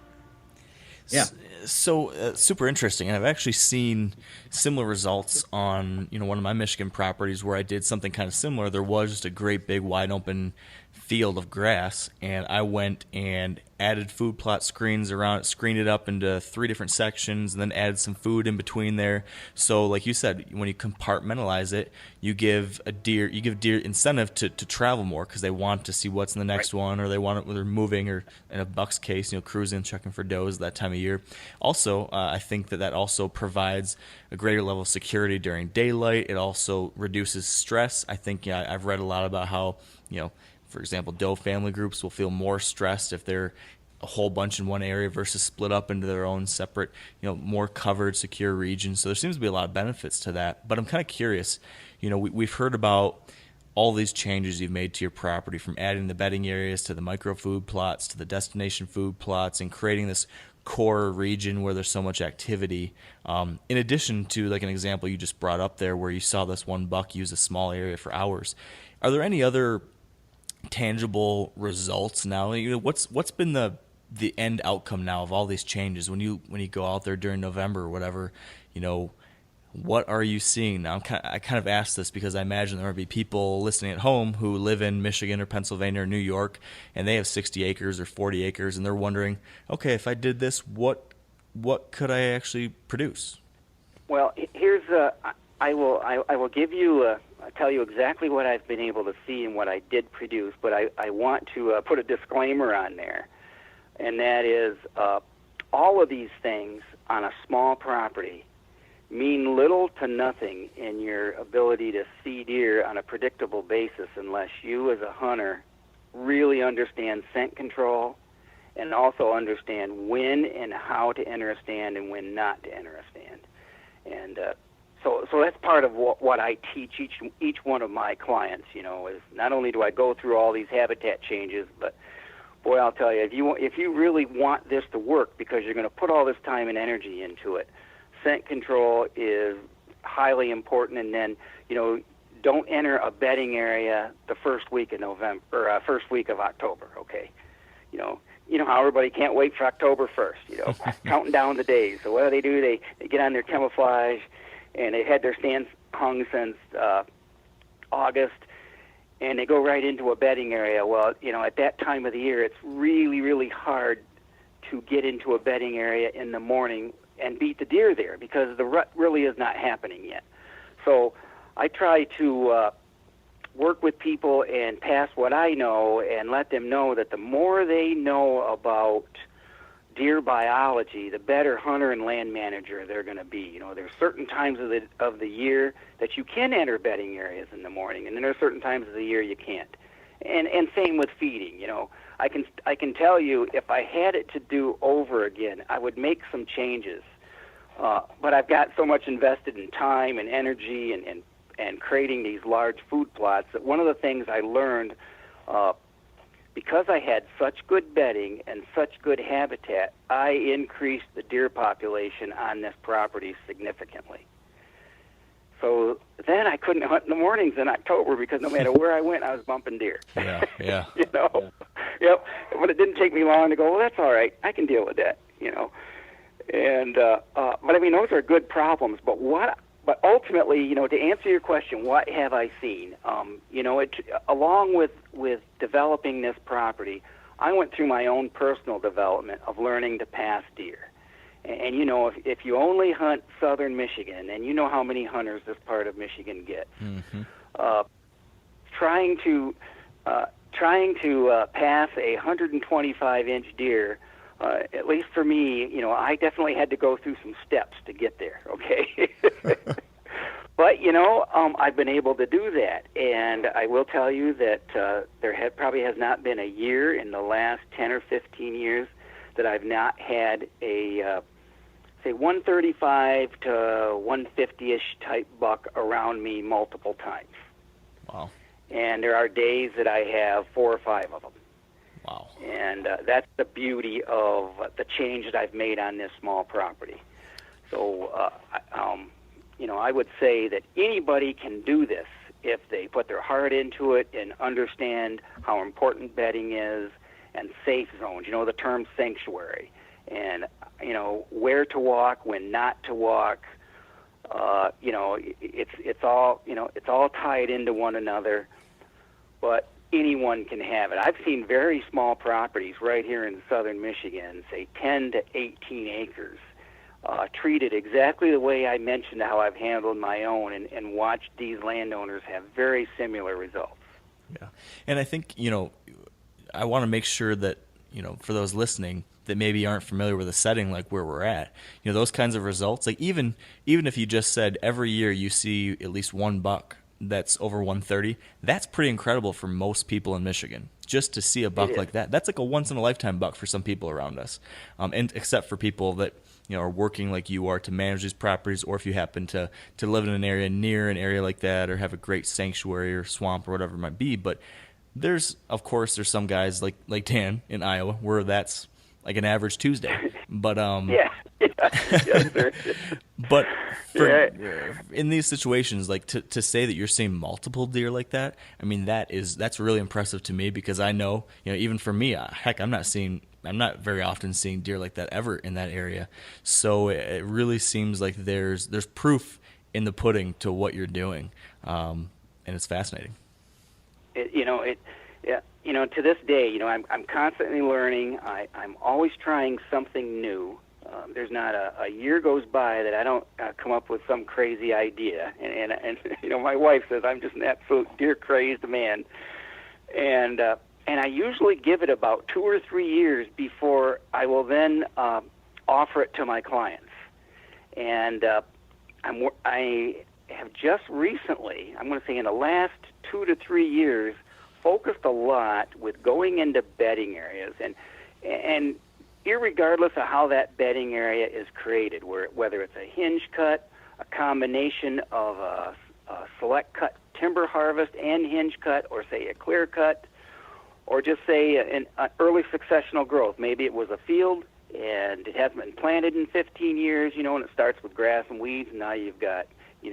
Speaker 4: Yeah.
Speaker 2: So super interesting. And I've actually seen similar results on, one of my Michigan properties where I did something kind of similar. There was just a great big wide open field of grass, and I went and added food plot screens around it, screened it up into 3 different sections, and then added some food in between there. So like you said, when you compartmentalize it, you give deer incentive to travel more because they want to see what's in the next one, or they're moving, or in a buck's case, cruising, checking for does that time of year. Also, I think that also provides a greater level of security during daylight. It also reduces stress. I think I've read a lot about how, for example, doe family groups will feel more stressed if they're a whole bunch in one area versus split up into their own separate, more covered, secure regions. So there seems to be a lot of benefits to that. But I'm kind of curious, we've heard about all these changes you've made to your property, from adding the bedding areas to the micro food plots to the destination food plots, and creating this core region where there's so much activity. In addition to like an example you just brought up there where you saw this one buck use a small area for hours. Are there any other tangible results now? What's been the end outcome now of all these changes when you go out there during November or whatever? What are you seeing now? I kind of asked this because I imagine there will be people listening at home who live in Michigan or Pennsylvania or New York, and they have 60 acres or 40 acres, and they're wondering, okay, if I did this, what could I actually produce?
Speaker 5: Well, here's I will give you tell you exactly what I've been able to see and what I did produce, but I want to put a disclaimer on there, and that is all of these things on a small property mean little to nothing in your ability to see deer on a predictable basis unless you as a hunter really understand scent control and also understand when and how to enter a stand and when not to enter a stand. And so that's part of what I teach each one of my clients, is not only do I go through all these habitat changes, but boy, I'll tell you, if you really want this to work, because you're going to put all this time and energy into it, scent control is highly important. And then, don't enter a bedding area the first week of November or first week of October. Okay, you know how everybody can't wait for October 1st. Counting down the days. So what do? They get on their camouflage, and they had their stands hung since August, and they go right into a bedding area. Well, at that time of the year, it's really, really hard to get into a bedding area in the morning and beat the deer there because the rut really is not happening yet. So I try to work with people and pass what I know and let them know that the more they know about deer biology, the better hunter and land manager they're going to be. There's certain times of the year that you can enter bedding areas in the morning, and then there's certain times of the year you can't. And same with feeding. I can tell you if I had it to do over again, I would make some changes. But I've got so much invested in time and energy and creating these large food plots that one of the things I learned, because I had such good bedding and such good habitat, I increased the deer population on this property significantly. So then I couldn't hunt in the mornings in October because no matter where I went, I was bumping deer.
Speaker 2: Yeah.
Speaker 5: Yep. But it didn't take me long to go, well, that's all right. I can deal with that, And but I mean, those are good problems. But ultimately, to answer your question, what have I seen? Along with developing this property, I went through my own personal development of learning to pass deer. And if you only hunt southern Michigan, and you know how many hunters this part of Michigan gets, trying to pass a 125-inch deer, at least for me, I definitely had to go through some steps to get there. Okay, but I've been able to do that, and I will tell you that there probably has not been a year in the last 10 or 15 years that I've not had a say 135 to 150-ish type buck around me multiple times.
Speaker 2: Wow.
Speaker 5: And there are days that I have 4 or 5 of them.
Speaker 2: Wow.
Speaker 5: And that's the beauty of the change that I've made on this small property. So, I would say that anybody can do this if they put their heart into it and understand how important bedding is and safe zones. The term sanctuary, and where to walk, when not to walk. It's all tied into one another. But anyone can have it. I've seen very small properties right here in southern Michigan, say 10 to 18 acres, treated exactly the way I mentioned how I've handled my own, and watched these landowners have very similar results.
Speaker 2: Yeah. And I think, I want to make sure that, for those listening that maybe aren't familiar with a setting like where we're at, those kinds of results, like even if you just said every year you see at least one buck that's over 130, that's pretty incredible for most people in Michigan. Just to see a buck like that, that's like a once in a lifetime buck for some people around us. And except for people that are working like you are to manage these properties, or if you happen to live in an area near an area like that, or have a great sanctuary or swamp or whatever it might be. But there's some guys like Dan in Iowa where that's like an average Tuesday. But
Speaker 5: yes, sir.
Speaker 2: But in these situations, like to say that you're seeing multiple deer like that, I mean that's really impressive to me, because I know, even for me, heck, I'm not very often seeing deer like that ever in that area. So it really seems like there's proof in the pudding to what you're doing, and it's fascinating.
Speaker 5: To this day, I'm constantly learning. I'm always trying something new. There's not a year goes by that I don't come up with some crazy idea. And my wife says I'm just an absolute deer-crazed man. And I usually give it about 2 or 3 years before I will then offer it to my clients. And I have just recently, I'm going to say in the last 2 to 3 years, focused a lot with going into bedding areas, and irregardless of how that bedding area is created, whether it's a hinge cut, a combination of a select cut timber harvest and hinge cut, or say a clear cut, or just say an early successional growth. Maybe it was a field and it hasn't been planted in 15 years, and it starts with grass and weeds, and now you've got,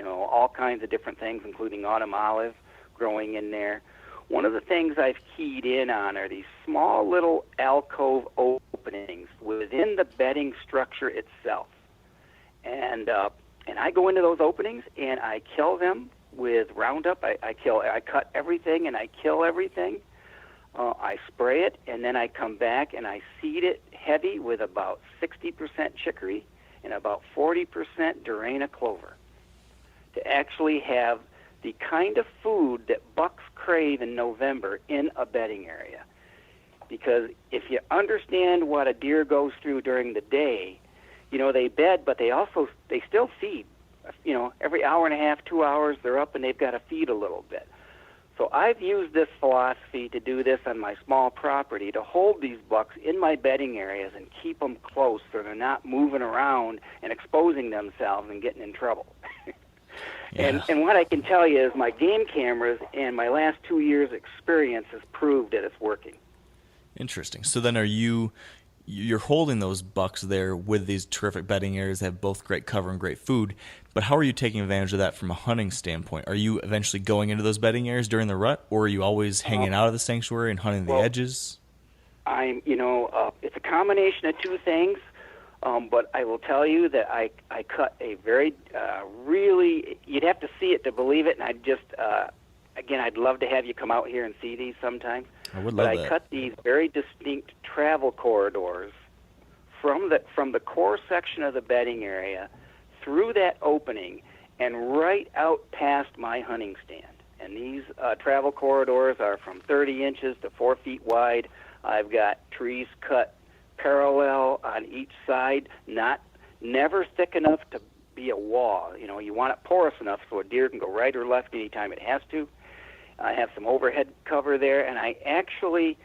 Speaker 5: all kinds of different things, including autumn olive growing in there. One of the things I've keyed in on are these small little alcove openings within the bedding structure itself. And I go into those openings and I kill them with Roundup. I cut everything and I kill everything. I spray it, and then I come back and I seed it heavy with about 60% chicory and about 40% Durana clover to actually have the kind of food that bucks crave in November in a bedding area. Because if you understand what a deer goes through during the day, they bed, but they still feed. Every hour and a half, 2 hours, they're up and they've got to feed a little bit. So I've used this philosophy to do this on my small property, to hold these bucks in my bedding areas and keep them close so they're not moving around and exposing themselves and getting in trouble.
Speaker 2: Yeah.
Speaker 5: And what I can tell you is my game cameras and my last 2 years' experience has proved that it's working.
Speaker 2: Interesting. So then you're holding those bucks there with these terrific bedding areas that have both great cover and great food, but how are you taking advantage of that from a hunting standpoint? Are you eventually going into those bedding areas during the rut, or are you always hanging out of the sanctuary and hunting the edges?
Speaker 5: It's a combination of two things. But I will tell you that I cut a very, really, you'd have to see it to believe it, and I'd love to have you come out here and see these sometime.
Speaker 2: I would love that.
Speaker 5: But I cut these very distinct travel corridors from the core section of the bedding area through that opening and right out past my hunting stand. And these travel corridors are from 30 inches to 4 feet wide. I've got trees cut parallel on each side, never thick enough to be a wall. You want it porous enough so a deer can go right or left anytime it has to. I have some overhead cover there, and I actually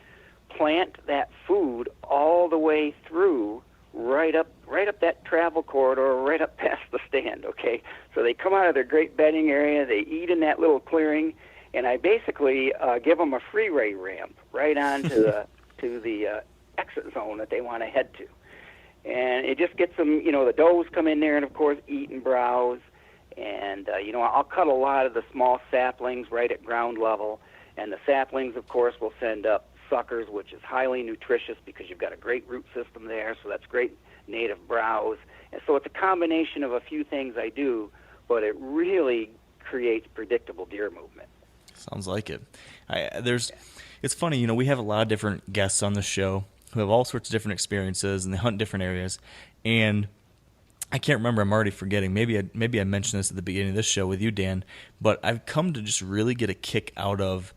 Speaker 5: plant that food all the way through right right up that travel corridor, right up past the stand. Okay, so they come out of their great bedding area, they eat in that little clearing, and I basically give them a freeway ramp right onto the exit zone that they want to head to. And it just gets them, the does come in there and, of course, eat and browse. And, I'll cut a lot of the small saplings right at ground level. And the saplings, of course, will send up suckers, which is highly nutritious because you've got a great root system there. So that's great native browse. And so it's a combination of a few things I do, but it really creates predictable deer movement.
Speaker 2: Sounds like it. It's funny, we have a lot of different guests on the show who have all sorts of different experiences and they hunt different areas. And I can't remember. I'm already forgetting. Maybe I mentioned this at the beginning of this show with you, Dan. But I've come to just really get a kick out of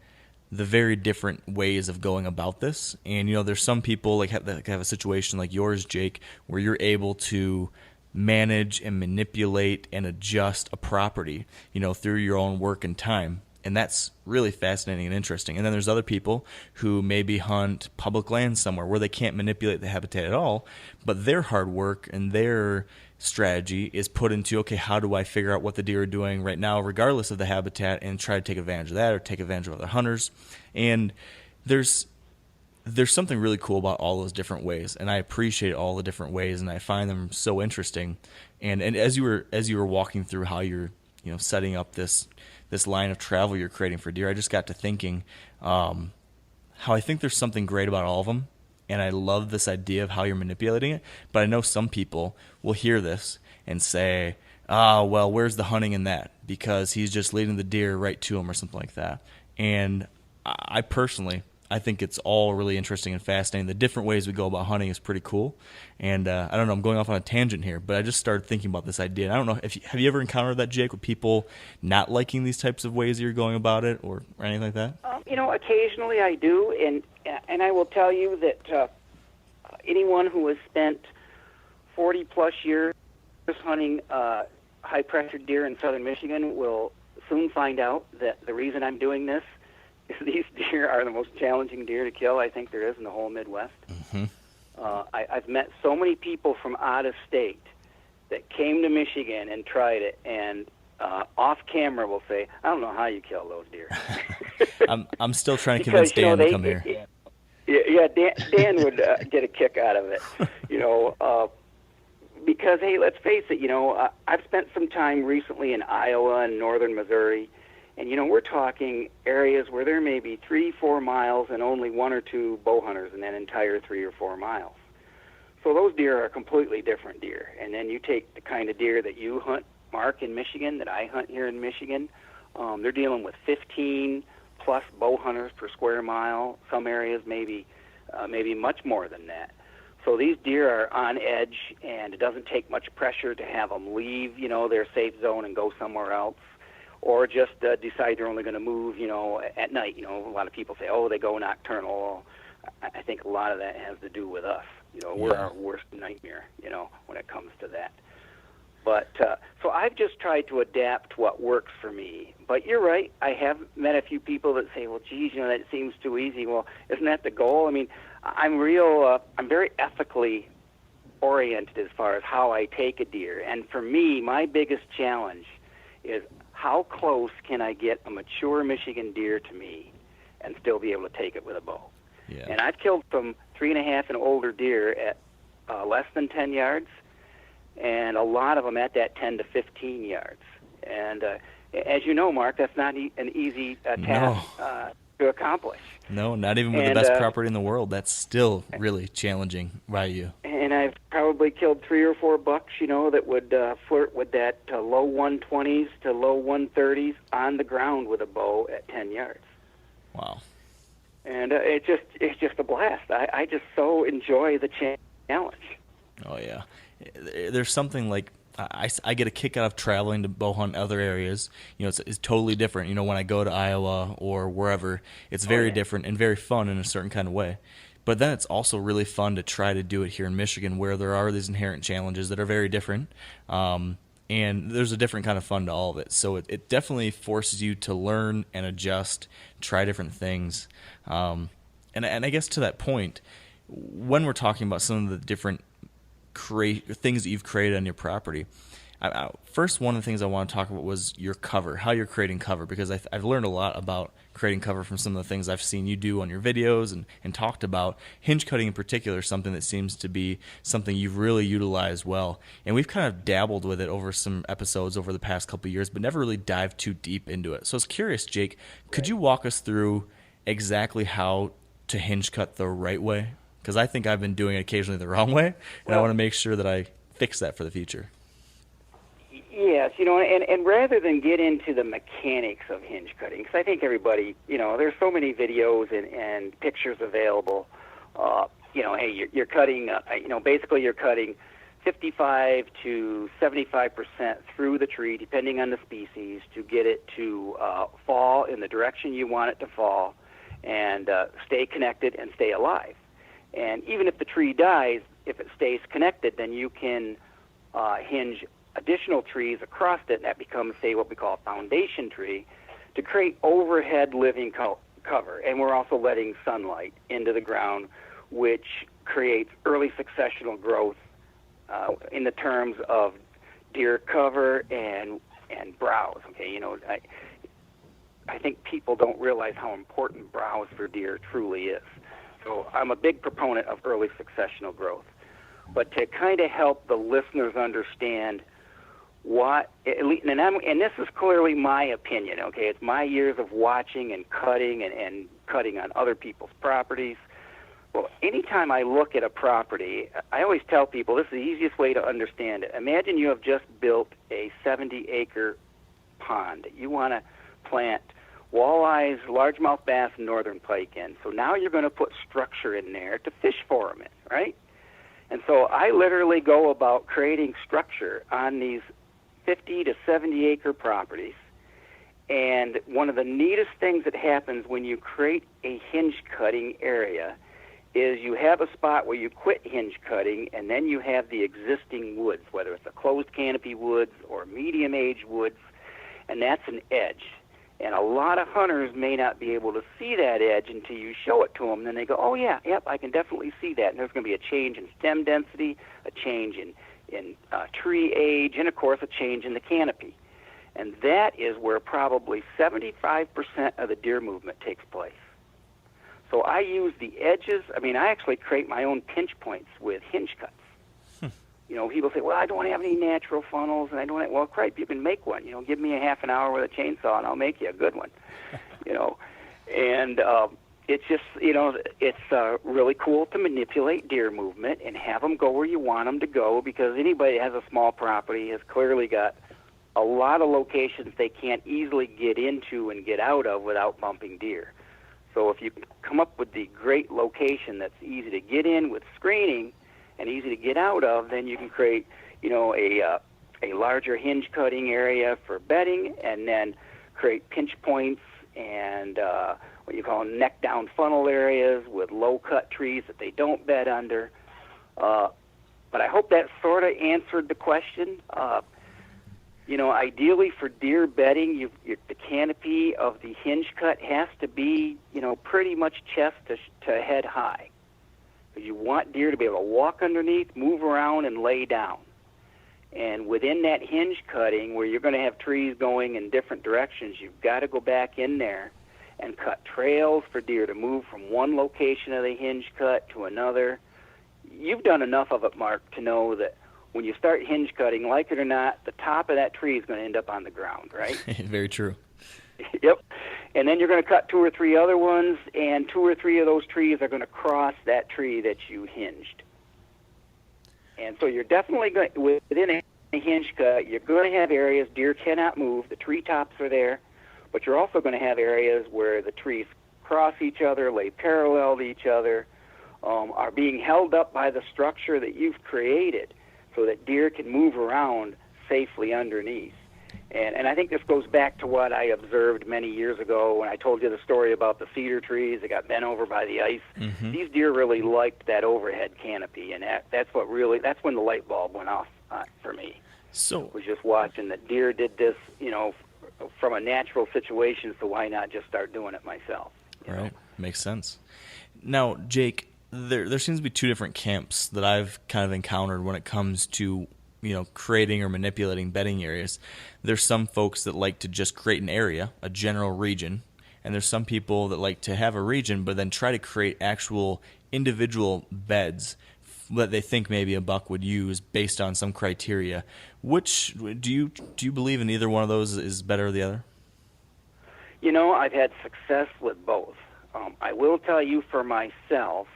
Speaker 2: the very different ways of going about this. And there's some people that have a situation like yours, Jake, where you're able to manage and manipulate and adjust a property, through your own work and time. And that's really fascinating and interesting. And then there's other people who maybe hunt public land somewhere where they can't manipulate the habitat at all, but their hard work and their strategy is put into, okay, how do I figure out what the deer are doing right now, regardless of the habitat, and try to take advantage of that or take advantage of other hunters. And there's something really cool about all those different ways, and I appreciate all the different ways, and I find them so interesting. And as you were walking through how you're setting up this line of travel you're creating for deer, I just got to thinking how I think there's something great about all of them, and I love this idea of how you're manipulating it. But I know some people will hear this and say, well, where's the hunting in that? Because he's just leading the deer right to him or something like that. And I personally, I think it's all really interesting and fascinating. The different ways we go about hunting is pretty cool. And I don't know, I'm going off on a tangent here, but I just started thinking about this idea. And I don't know, have you ever encountered that, Jake, with people not liking these types of ways that you're going about it or anything like that?
Speaker 5: Occasionally I do, and I will tell you that anyone who has spent 40-plus years hunting high-pressure deer in southern Michigan will soon find out that the reason I'm doing this is these deer are the most challenging deer to kill I think there is in the whole Midwest.
Speaker 2: Mm-hmm.
Speaker 5: I've met so many people from out of state that came to Michigan and tried it, and off camera will say, I don't know how you kill those deer.
Speaker 2: I'm still trying to convince Dan to come here.
Speaker 5: Yeah, Dan would get a kick out of it, because, hey, let's face it, I've spent some time recently in Iowa and northern Missouri, and, we're talking areas where there may be 3-4 miles and only 1 or 2 bow hunters in that entire 3 or 4 miles. So those deer are completely different deer. And then you take the kind of deer that you hunt, Mark, in Michigan, that I hunt here in Michigan. They're dealing with 15-plus bow hunters per square mile. Some areas maybe much more than that. So these deer are on edge, and it doesn't take much pressure to have them leave, their safe zone and go somewhere else, or just decide they're only going to move, at night. A lot of people say, they go nocturnal. I think a lot of that has to do with us. We're our worst nightmare, when it comes to that. But so I've just tried to adapt what works for me. But you're right. I have met a few people that say, well, geez, that seems too easy. Well, isn't that the goal? I mean, I'm very ethically oriented as far as how I take a deer. And for me, my biggest challenge is how close can I get a mature Michigan deer to me and still be able to take it with a bow?
Speaker 2: Yeah.
Speaker 5: And I've killed some 3.5 and older deer at less than 10 yards, and a lot of them at that 10 to 15 yards. And as you know, Mark, that's not an easy task to accomplish.
Speaker 2: No, not even with the best property in the world. That's still really challenging by you.
Speaker 5: And I've probably killed 3 or 4 bucks, that would flirt with that low 120s to low 130s on the ground with a bow at 10 yards.
Speaker 2: Wow.
Speaker 5: And it's just a blast. I just so enjoy the challenge.
Speaker 2: Oh, yeah. There's something like I get a kick out of traveling to bow hunt other areas. It's totally different. When I go to Iowa or wherever, it's very different and very fun in a certain kind of way. But then it's also really fun to try to do it here in Michigan, where there are these inherent challenges that are very different. And there's a different kind of fun to all of it. So it definitely forces you to learn and adjust, try different things. And I guess to that point, when we're talking about some of the different things that you've created on your property. First, one of the things I want to talk about was your cover, how you're creating cover, because I've learned a lot about creating cover from some of the things I've seen you do on your videos and talked about. Hinge cutting in particular is something that seems to be something you've really utilized well. And we've kind of dabbled with it over some episodes over the past couple of years, but never really dived too deep into it. So I was curious, Jake, could you walk us through exactly how to hinge cut the right way? Because I think I've been doing it occasionally the wrong way, and I want to make sure that I fix that for the future.
Speaker 5: Yes, and rather than get into the mechanics of hinge cutting, because I think everybody, there's so many videos and pictures available. Hey, you're cutting, basically you're cutting 55 to 75% through the tree, depending on the species, to get it to fall in the direction you want it to fall and stay connected and stay alive. And even if the tree dies, if it stays connected, then you can hinge additional trees across it, and that becomes, say, what we call a foundation tree, to create overhead living cover. And we're also letting sunlight into the ground, which creates early successional growth in the terms of deer cover and browse. Okay, I think people don't realize how important browse for deer truly is. So I'm a big proponent of early successional growth. But to kind of help the listeners understand what, and this is clearly my opinion, okay? It's my years of watching and cutting and cutting on other people's properties. Well, anytime I look at a property, I always tell people this is the easiest way to understand it. Imagine you have just built a 70-acre pond that you want to plant walleyes, largemouth bass, and northern pike in. So now you're going to put structure in there to fish for them in, right? And so I literally go about creating structure on these 50 to 70-acre properties. And one of the neatest things that happens when you create a hinge cutting area is you have a spot where you quit hinge cutting, and then you have the existing woods, whether it's a closed canopy woods or medium-age woods, and that's an edge. And a lot of hunters may not be able to see that edge until you show it to them. Then they go, oh, yeah, yep, I can definitely see that. And there's going to be a change in stem density, a change in tree age, and, of course, a change in the canopy. And that is where probably 75% of the deer movement takes place. So I use the edges. I actually create my own pinch points with hinge cuts. People say, well, I don't have any natural funnels, and I don't have, well, crap, you can make one. Give me a half an hour with a chainsaw, and I'll make you a good one. And it's just, it's really cool to manipulate deer movement and have them go where you want them to go, because anybody that has a small property has clearly got a lot of locations they can't easily get into and get out of without bumping deer. So if you can come up with the great location that's easy to get in with screening and easy to get out of, then you can create, a larger hinge cutting area for bedding, and then create pinch points and what you call neck down funnel areas with low cut trees that they don't bed under. But I hope that sort of answered the question. Ideally for deer bedding, the canopy of the hinge cut has to be, pretty much chest to head high. You want deer to be able to walk underneath, move around, and lay down. And within that hinge cutting, where you're going to have trees going in different directions, you've got to go back in there and cut trails for deer to move from one location of the hinge cut to another. You've done enough of it, Mark, to know that when you start hinge cutting, like it or not, the top of that tree is going to end up on the ground, right?
Speaker 2: Very true.
Speaker 5: Yep. And then you're going to cut 2 or 3 other ones, and 2 or 3 of those trees are going to cross that tree that you hinged. And so you're definitely going, within a hinge cut, you're going to have areas deer cannot move. The tree tops are there, but you're also going to have areas where the trees cross each other, lay parallel to each other, are being held up by the structure that you've created so that deer can move around safely underneath. And I think this goes back to what I observed many years ago when I told you the story about the cedar trees that got bent over by the ice. Mm-hmm. These deer really liked that overhead canopy, and that's when the light bulb went off for me.
Speaker 2: So
Speaker 5: I was just watching that deer did this, from a natural situation, so why not just start doing it myself?
Speaker 2: Right. Makes sense. Now, Jake, there seems to be two different camps that I've kind of encountered when it comes to, creating or manipulating bedding areas. There's some folks that like to just create an area, a general region, and there's some people that like to have a region but then try to create actual individual beds that they think maybe a buck would use based on some criteria. Which do you believe in either one of those is better or the other?
Speaker 5: I've had success with both. I will tell you for myself,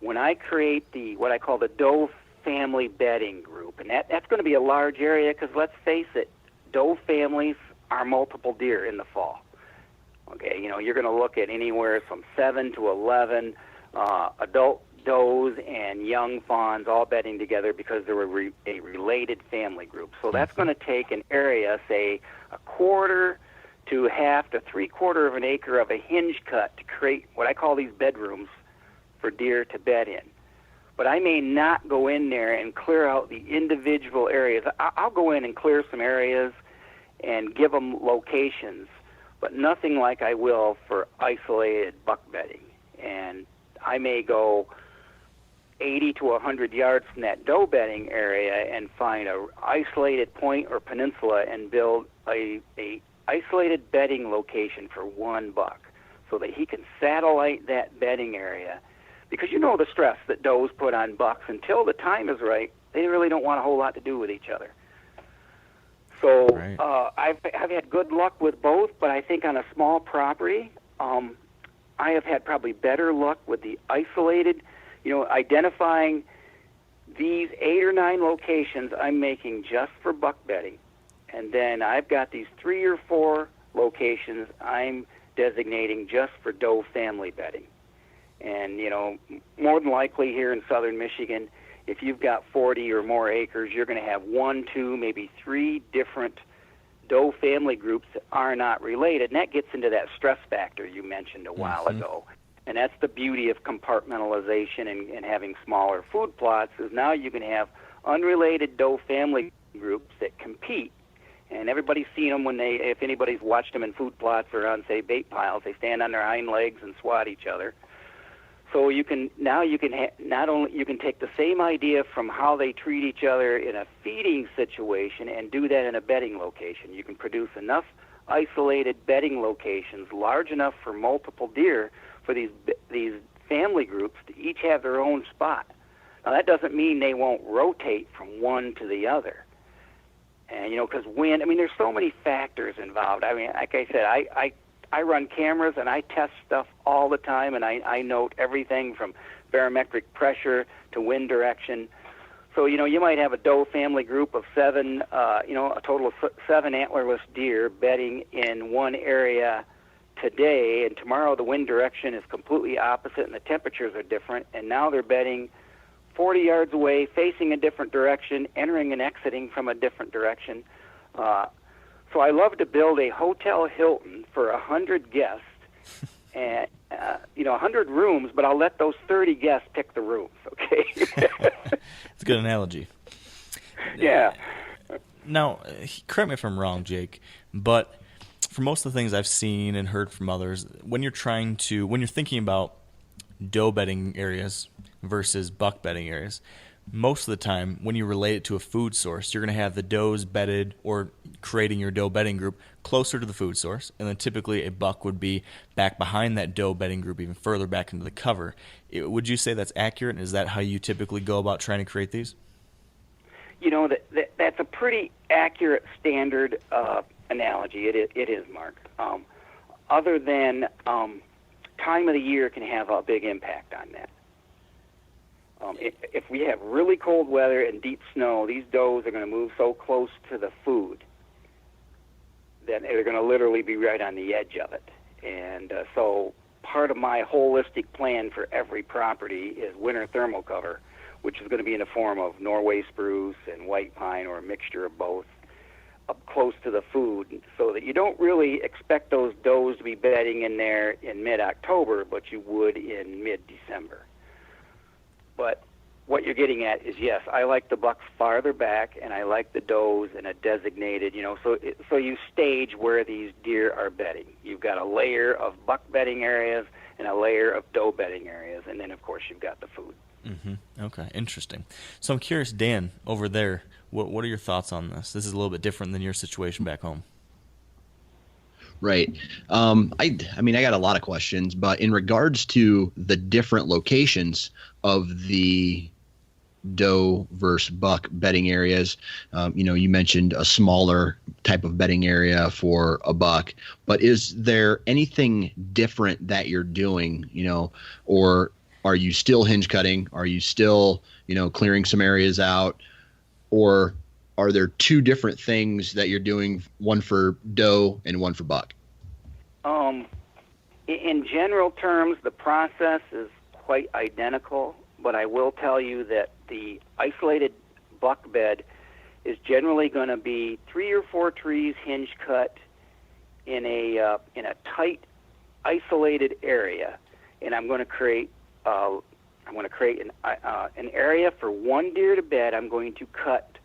Speaker 5: when I create what I call the doe family bedding group, and that's going to be a large area because let's face it, doe families are multiple deer in the fall. Okay, you're going to look at anywhere from 7 to 11 adult does and young fawns all bedding together because they're a related family group. So that's going to take an area, say a quarter to half to 3/4 of an acre of a hinge cut to create what I call these bedrooms for deer to bed in. But I may not go in there and clear out the individual areas. I'll go in and clear some areas and give them locations, but nothing like I will for isolated buck bedding. And I may go 80 to 100 yards from that doe bedding area and find a isolated point or peninsula and build a isolated bedding location for one buck so that he can satellite that bedding area. Because the stress that does put on bucks until the time is right, they really don't want a whole lot to do with each other. So
Speaker 2: right.
Speaker 5: I've had good luck with both, but I think on a small property, I have had probably better luck with the isolated, identifying these 8 or 9 locations I'm making just for buck bedding. And then I've got these 3 or 4 locations I'm designating just for doe family bedding. And, more than likely here in southern Michigan, if you've got 40 or more acres, you're going to have 1, 2, maybe 3 different doe family groups that are not related. And that gets into that stress factor you mentioned a while ago. And that's the beauty of compartmentalization and having smaller food plots is now you can have unrelated doe family groups that compete. And everybody's seen them if anybody's watched them in food plots or on, say, bait piles, they stand on their hind legs and swat each other. So you can take the same idea from how they treat each other in a feeding situation and do that in a bedding location. You can produce enough isolated bedding locations large enough for multiple deer for these family groups to each have their own spot. Now that doesn't mean they won't rotate from one to the other. And because wind, there's so many factors involved. Like I said, I run cameras and I test stuff all the time, and I note everything from barometric pressure to wind direction. So, you might have a doe family group of 7, a total of 7 antlerless deer bedding in one area today, and tomorrow the wind direction is completely opposite and the temperatures are different, and now they're bedding 40 yards away, facing a different direction, entering and exiting from a different direction. So I love to build a Hotel Hilton for 100 guests and, 100 rooms, but I'll let those 30 guests pick the rooms, okay?
Speaker 2: It's a good analogy.
Speaker 5: Yeah.
Speaker 2: Now, correct me if I'm wrong, Jake, but for most of the things I've seen and heard from others, when you're thinking about doe bedding areas versus buck bedding areas, most of the time when you relate it to a food source, you're going to have the does bedded or creating your doe bedding group closer to the food source, and then typically a buck would be back behind that doe bedding group even further back into the cover. Would you say that's accurate, and is that how you typically go about trying to create these?
Speaker 5: That's a pretty accurate standard analogy. It is, Mark. Other than time of the year can have a big impact on that. If we have really cold weather and deep snow, these does are going to move so close to the food that they're going to literally be right on the edge of it. And so part of my holistic plan for every property is winter thermal cover, which is going to be in the form of Norway spruce and white pine or a mixture of both up close to the food, so that you don't really expect those does to be bedding in there in mid-October, but you would in mid-December. But what you're getting at is, yes, I like the bucks farther back, and I like the does in a designated, so you stage where these deer are bedding. You've got a layer of buck bedding areas, and a layer of doe bedding areas, and then of course you've got the food.
Speaker 2: Okay, interesting. So I'm curious, Dan, over there, what are your thoughts on this? This is a little bit different than your situation back home.
Speaker 4: Right. I mean, I got a lot of questions, but in regards to the different locations of the doe versus buck bedding areas, you mentioned a smaller type of bedding area for a buck, but is there anything different that you're doing, or are you still hinge cutting? Are you still, clearing some areas out, or are there two different things that you're doing, one for doe and one for buck?
Speaker 5: In general terms, the process is quite identical, but I will tell you that the isolated buck bed is generally going to be 3 or 4 trees hinge cut in a tight, isolated area, and I'm going to create an area for one deer to bed. I'm going to cut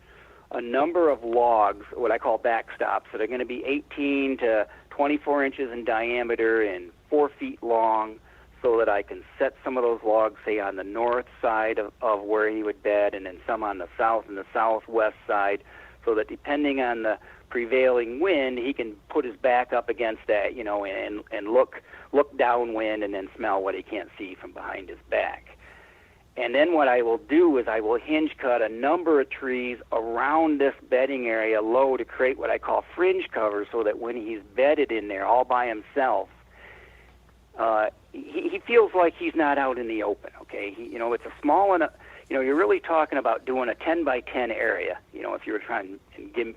Speaker 5: a number of logs, what I call backstops, that are going to be 18 to 24 inches in diameter and 4 feet long, so that I can set some of those logs, say, on the north side of where he would bed, and then some on the south and the southwest side, so that depending on the prevailing wind, he can put his back up against that, and look downwind and then smell what he can't see from behind his back. And then what I will do is I will hinge cut a number of trees around this bedding area low to create what I call fringe cover, so that when he's bedded in there all by himself, he feels like he's not out in the open, okay? It's a small enough, you're really talking about doing a 10 by 10 area, if you were trying to give,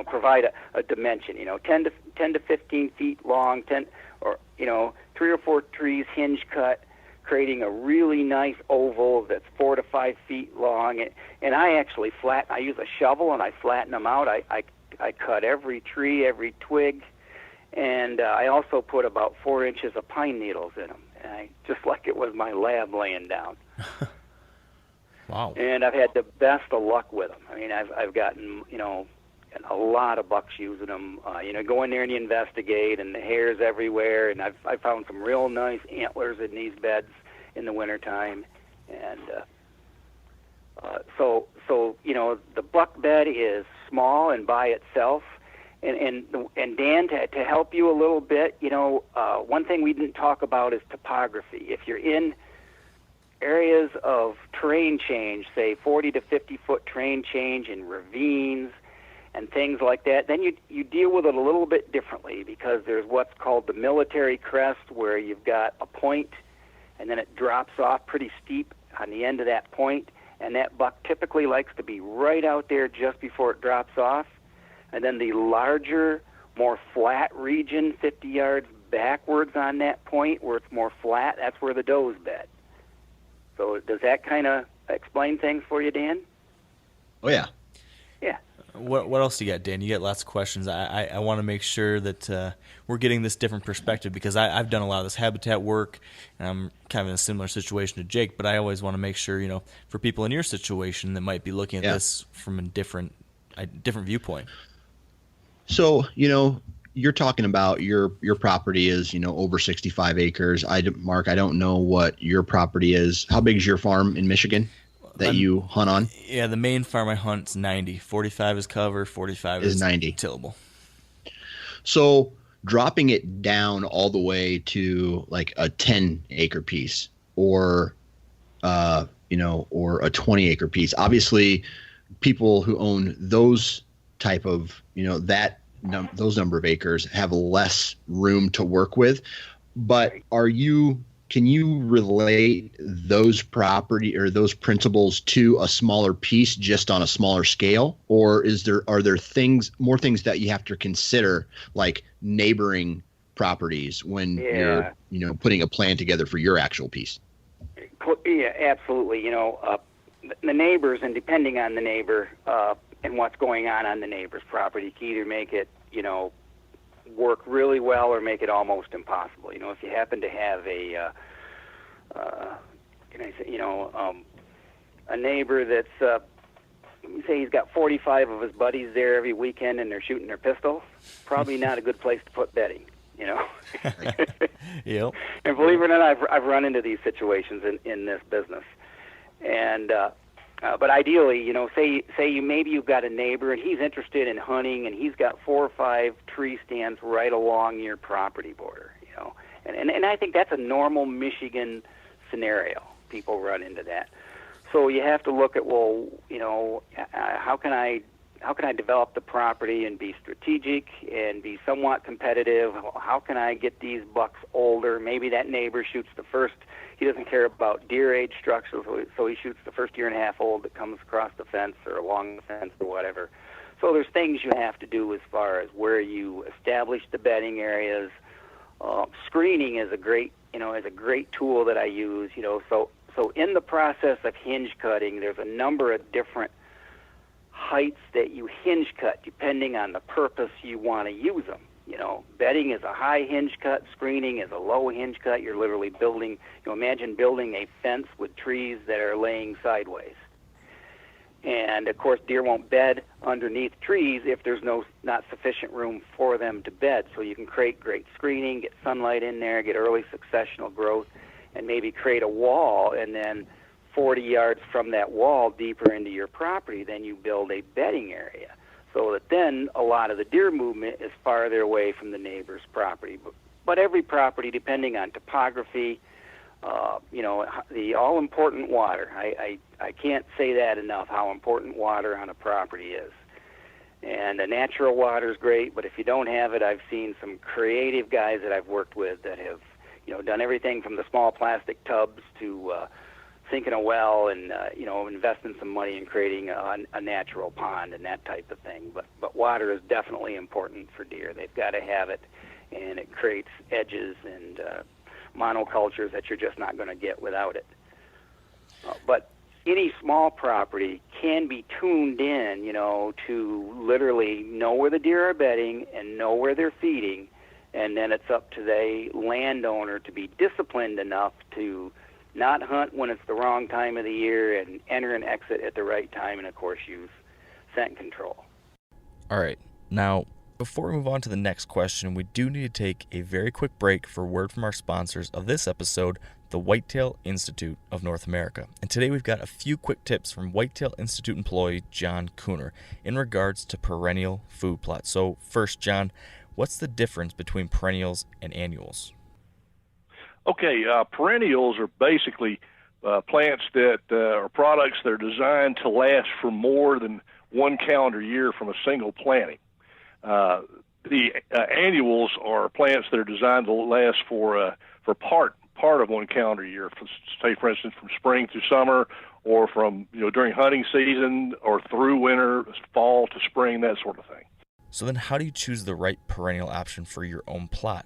Speaker 5: provide a dimension, 10 to 15 feet long, 10 or, 3 or 4 trees hinge cut, creating a really nice oval that's 4 to 5 feet long. And I actually I use a shovel and I flatten them out. I cut every tree, every twig, and I also put about 4 inches of pine needles in them, just like it was my lab laying down.
Speaker 2: Wow.
Speaker 5: And I've had the best of luck with them. I mean, I've gotten, a lot of bucks using them. Go in there and you investigate, and the hair's everywhere, and I've found some real nice antlers in these beds in the wintertime. And so the buck bed is small and by itself. And Dan, to help you a little bit, one thing we didn't talk about is topography. If you're in areas of terrain change, say 40 to 50 foot terrain change in ravines and things like that, then you deal with it a little bit differently, because there's what's called the military crest, where you've got a point and then it drops off pretty steep on the end of that point, and that buck typically likes to be right out there just before it drops off. And then the larger, more flat region, 50 yards backwards on that point where it's more flat, that's where the does bed. So does that kind of explain things for you, Dan?
Speaker 4: Oh, yeah.
Speaker 5: Yeah.
Speaker 2: What else do you got, Dan? You got lots of questions. I want to make sure that we're getting this different perspective, because I've done a lot of this habitat work, and I'm kind of in a similar situation to Jake, but I always want to make sure, for people in your situation that might be looking at this from a different viewpoint.
Speaker 4: So, you're talking about your property is, over 65 acres. Mark, I don't know what your property is. How big is your farm in Michigan that you hunt on?
Speaker 2: Yeah, the main farm I hunt is 90. 45 is cover, 45 is 90. Tillable.
Speaker 4: So dropping it down all the way to like a 10-acre piece or a 20-acre piece. Obviously, people who own those type of, those number of acres have less room to work with. But can you relate those property or those principles to a smaller piece just on a smaller scale? Or are there more things that you have to consider, like neighboring properties when you're, putting a plan together for your actual piece?
Speaker 5: Yeah, absolutely. The neighbors, and depending on the neighbor and what's going on the neighbor's property, can either make it, work really well or make it almost impossible. If you happen to have a neighbor that's, say he's got 45 of his buddies there every weekend and they're shooting their pistols, probably not a good place to put bedding. you know.
Speaker 2: Yep.
Speaker 5: And believe it or not, I've run into these situations in this business. And but ideally, you know, say maybe you've got a neighbor and he's interested in hunting, and he's got 4 or 5 tree stands right along your property border, you know. And I think that's a normal Michigan scenario. People run into that. So you have to look at, well, you know, how can I develop the property and be strategic and be somewhat competitive? How can I get these bucks older? Maybe that neighbor shoots the first. He doesn't care about deer age structure, so he shoots the first year and a half old that comes across the fence or along the fence or whatever. So there's things you have to do as far as where you establish the bedding areas. Screening is a great tool that I use. You know, so in the process of hinge cutting, there's a number of different heights that you hinge cut depending on the purpose you want to use them. You know, bedding is a high hinge cut, screening is a low hinge cut. You're literally building, you know, imagine building a fence with trees that are laying sideways. And of course, deer won't bed underneath trees if there's not sufficient room for them to bed. So you can create great screening, get sunlight in there, get early successional growth, and maybe create a wall, and then 40 yards from that wall deeper into your property, then you build a bedding area, so that then a lot of the deer movement is farther away from the neighbor's property. But every property, depending on topography, you know, the all-important water, I can't say that enough, how important water on a property is. And the natural water is great, but if you don't have it, I've seen some creative guys that I've worked with that have, you know, done everything from the small plastic tubs to sinking a well and, you know, investing some money in creating a natural pond and that type of thing. But water is definitely important for deer. They've got to have it, and it creates edges and monocultures that you're just not going to get without it. But any small property can be tuned in, you know, to literally know where the deer are bedding and know where they're feeding, and then it's up to the landowner to be disciplined enough to not hunt when it's the wrong time of the year and enter and exit at the right time, and of course use scent control.
Speaker 2: All right. Now, before we move on to the next question, we do need to take a very quick break for word from our sponsors of this episode, the Whitetail Institute of North America. And today we've got a few quick tips from Whitetail Institute employee John Cooner in regards to perennial food plots. So first, John, what's the difference between perennials and annuals?
Speaker 6: Okay, perennials are basically plants that are products that are designed to last for more than one calendar year from a single planting. The annuals are plants that are designed to last for part of one calendar year. Say, for instance, from spring through summer, or from, you know, during hunting season, or through winter, fall to spring, that sort of thing.
Speaker 2: So then, how do you choose the right perennial option for your own plot?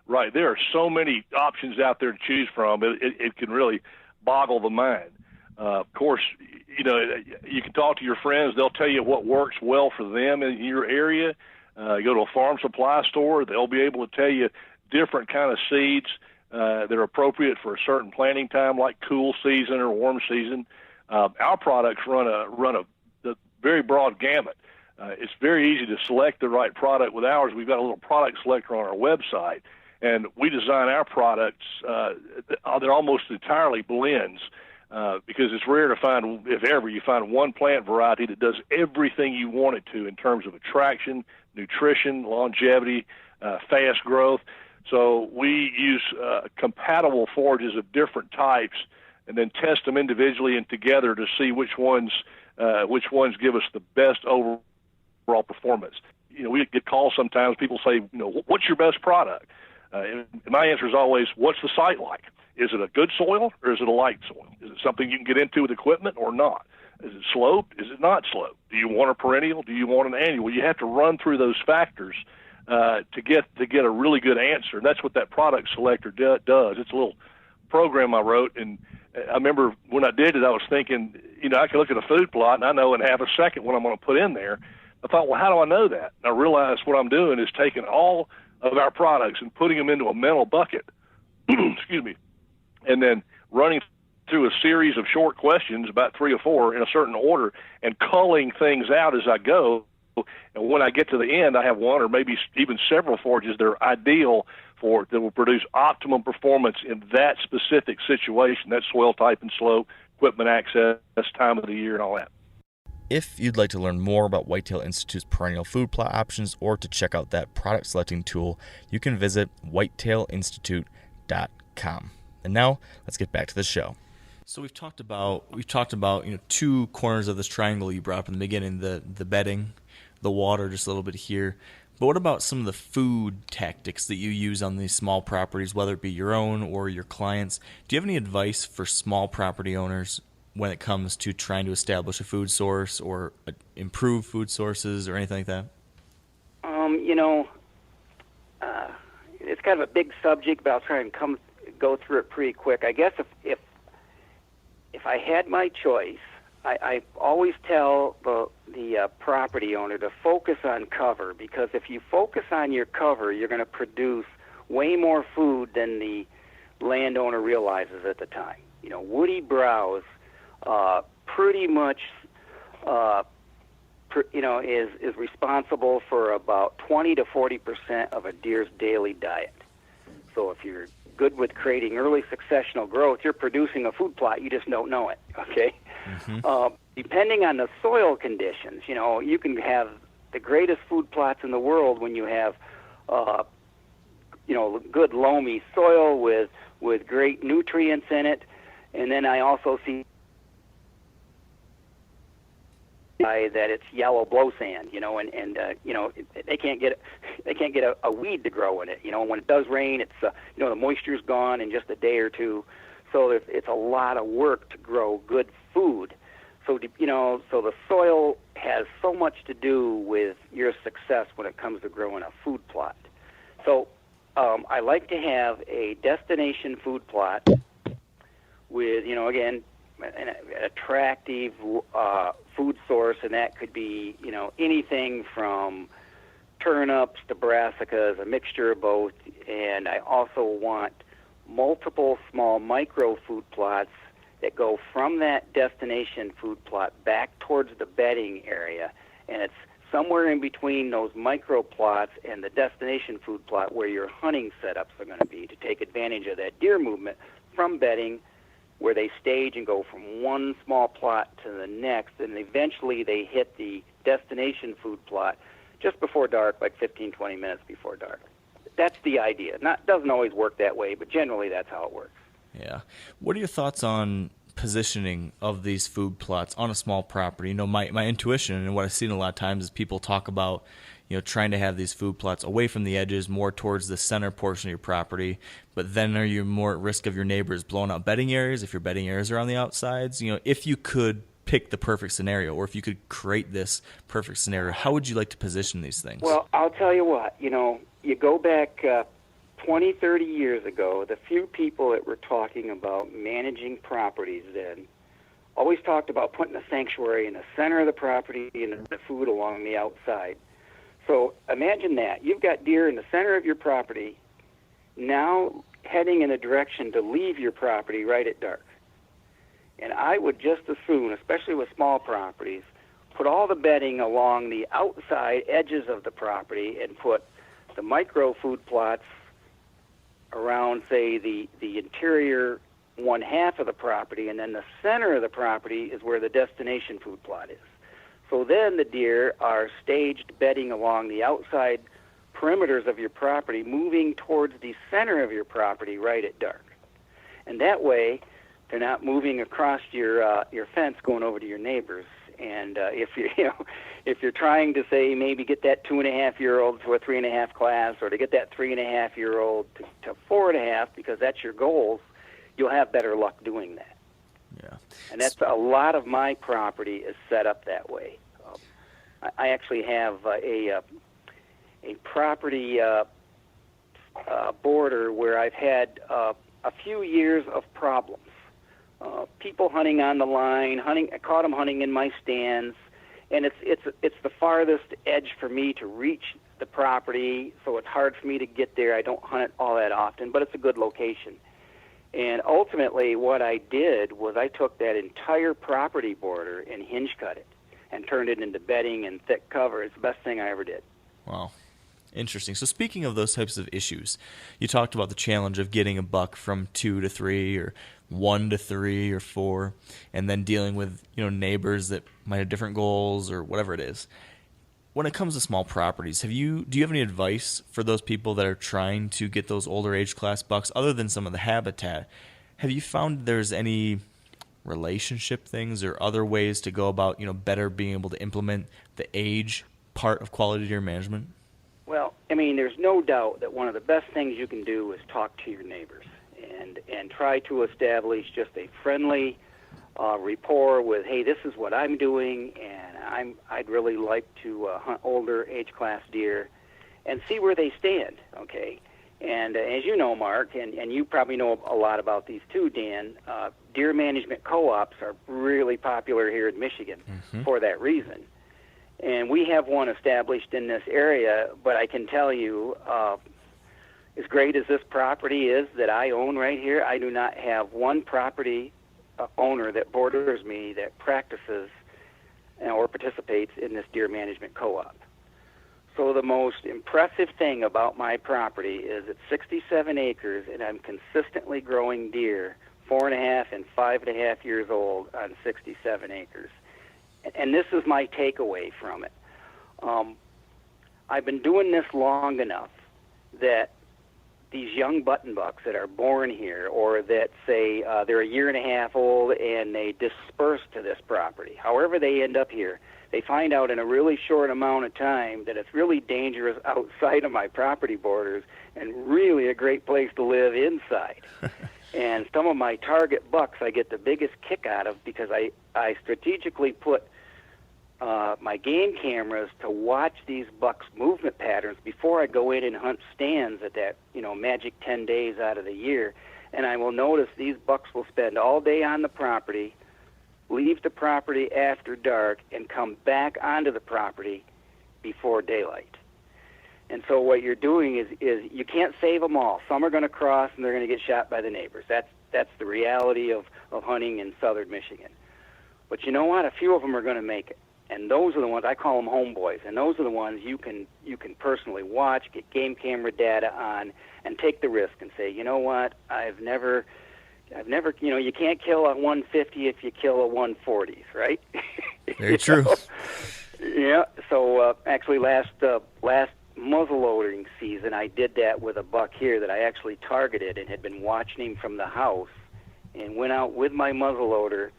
Speaker 6: Right, there are so many options out there to choose from. It can really boggle the mind. Of course, you know, you can talk to your friends. They'll tell you what works well for them in your area. You go to a farm supply store, they'll be able to tell you different kind of seeds that are appropriate for a certain planting time, like cool season or warm season. Our products run a very broad gamut. It's very easy to select the right product with ours. We've got a little product selector on our website, and we design our products. They're almost entirely blends. Because it's rare to find, if ever, you find one plant variety that does everything you want it to in terms of attraction, nutrition, longevity, fast growth. So we use compatible forages of different types, and then test them individually and together to see which ones give us the best overall performance. You know, we get calls sometimes. People say, you know, what's your best product? And my answer is always, what's the site like? Is it a good soil or is it a light soil? Is it something you can get into with equipment or not? Is it sloped? Is it not sloped? Do you want a perennial? Do you want an annual? You have to run through those factors to get a really good answer. And that's what that product selector does. It's a little program I wrote, and I remember when I did it, I was thinking, you know, I can look at a food plot and I know in half a second what I'm going to put in there. I thought, well, how do I know that? And I realized what I'm doing is taking all of our products and putting them into a mental bucket, excuse me, and then running through a series of short questions, about 3 or 4 in a certain order, and culling things out as I go And when I get to the end, I have one or maybe even several forages that are ideal that will produce optimum performance in that specific situation, that soil type and slope, equipment access, time of the year, and all that.
Speaker 2: If you'd like to learn more about Whitetail Institute's perennial food plot options or to check out that product selecting tool, you can visit whitetailinstitute.com. And now let's get back to the show. So we've talked about two corners of this triangle you brought up in the beginning, the bedding, the water, just a little bit here. But what about some of the food tactics that you use on these small properties, whether it be your own or your clients? Do you have any advice for small property owners when it comes to trying to establish a food source or improve food sources or anything like that?
Speaker 5: It's kind of a big subject, but I'll try and go through it pretty quick. I guess if I had my choice, I always tell the property owner to focus on cover, because if you focus on your cover, you're going to produce way more food than the landowner realizes at the time. Woody browse pretty much is responsible for about 20 to 40% of a deer's daily diet. So if you're good with creating early successional growth, you're producing a food plot, you just don't know it, okay? Mm-hmm. Depending on the soil conditions, you can have the greatest food plots in the world when you have, good loamy soil with great nutrients in it. And then I also see that it's yellow blow sand, and they can't get a weed to grow in it. When it does rain, it's the moisture's gone in just a day or two, so it's a lot of work to grow good food. So so the soil has so much to do with your success when it comes to growing a food plot. So I like to have a destination food plot with again an attractive food source, and that could be anything from turnips to brassicas, a mixture of both. And I also want multiple small micro food plots that go from that destination food plot back towards the bedding area, and it's somewhere in between those micro plots and the destination food plot where your hunting setups are going to be, to take advantage of that deer movement from bedding, where they stage and go from one small plot to the next, and eventually they hit the destination food plot just before dark, like 15, 20 minutes before dark. That's the idea. Doesn't always work that way, but generally that's how it works.
Speaker 2: Yeah. What are your thoughts on positioning of these food plots on a small property? My intuition and what I've seen a lot of times is people talk about trying to have these food plots away from the edges, more towards the center portion of your property. But then are you more at risk of your neighbors blowing out bedding areas if your bedding areas are on the outsides? If you could pick the perfect scenario, or if you could create this perfect scenario, how would you like to position these things?
Speaker 5: Well, I'll tell you what, you go back 20, 30 years ago, the few people that were talking about managing properties then always talked about putting a sanctuary in the center of the property and the food along the outside. So imagine that. You've got deer in the center of your property, now heading in a direction to leave your property right at dark. And I would just as soon, especially with small properties, put all the bedding along the outside edges of the property and put the micro food plots around, say, the interior one half of the property, and then the center of the property is where the destination food plot is. So then the deer are staged bedding along the outside perimeters of your property, moving towards the center of your property right at dark. And that way, they're not moving across your fence going over to your neighbors. And if you're trying to say maybe get that 2.5-year-old to a 3.5 class, or to get that 3.5-year-old to 4.5, because that's your goals, you'll have better luck doing that.
Speaker 2: Yeah.
Speaker 5: And that's a lot of my property is set up that way. I actually have a property border where I've had a few years of problems. People hunting on the line, I caught them hunting in my stands, and it's the farthest edge for me to reach the property, so it's hard for me to get there. I don't hunt it all that often, but it's a good location. And ultimately, what I did was I took that entire property border and hinge cut it. and turned it into bedding and thick cover. It's the best thing I ever did.
Speaker 2: Wow. Interesting. So speaking of those types of issues, you talked about the challenge of getting a buck from 2 to 3 or 1 to 3 or 4, and then dealing with, neighbors that might have different goals or whatever it is. When it comes to small properties, do you have any advice for those people that are trying to get those older age class bucks other than some of the habitat? Have you found there's any relationship things or other ways to go about, better being able to implement the age part of quality deer management?
Speaker 5: Well, I mean, there's no doubt that one of the best things you can do is talk to your neighbors and try to establish just a friendly rapport with, hey, this is what I'm doing, and I'd really like to hunt older age class deer, and see where they stand, okay? And as you know, Mark, and you probably know a lot about these too, Dan, deer management co-ops are really popular here in Michigan for that reason. And we have one established in this area, but I can tell you, as great as this property is that I own right here, I do not have one property owner that borders me that practices or participates in this deer management co-op. So the most impressive thing about my property is it's 67 acres, and I'm consistently growing deer 4.5 and 5.5 years old on 67 acres. And this is my takeaway from it. I've been doing this long enough that these young button bucks that are born here, or that say they're 1.5 years old and they disperse to this property, however they end up here, they find out in a really short amount of time that it's really dangerous outside of my property borders and really a great place to live inside. And some of my target bucks I get the biggest kick out of because I strategically put my game cameras to watch these bucks' movement patterns before I go in and hunt stands at that, magic 10 days out of the year. And I will notice these bucks will spend all day on the property, leave the property after dark, and come back onto the property before daylight. And so what you're doing is you can't save them all. Some are going to cross and they're going to get shot by the neighbors. That's the reality of hunting in southern Michigan. But you know what? A few of them are going to make it. And those are the ones, I call them homeboys, and those are the ones you can personally watch, get game camera data on, and take the risk and say, you know what, I've never, you can't kill a 150 if you kill a 140s, right?
Speaker 2: Very true.
Speaker 5: Yeah. So actually, last muzzleloading season, I did that with a buck here that I actually targeted and had been watching him from the house, and went out with my muzzleloader.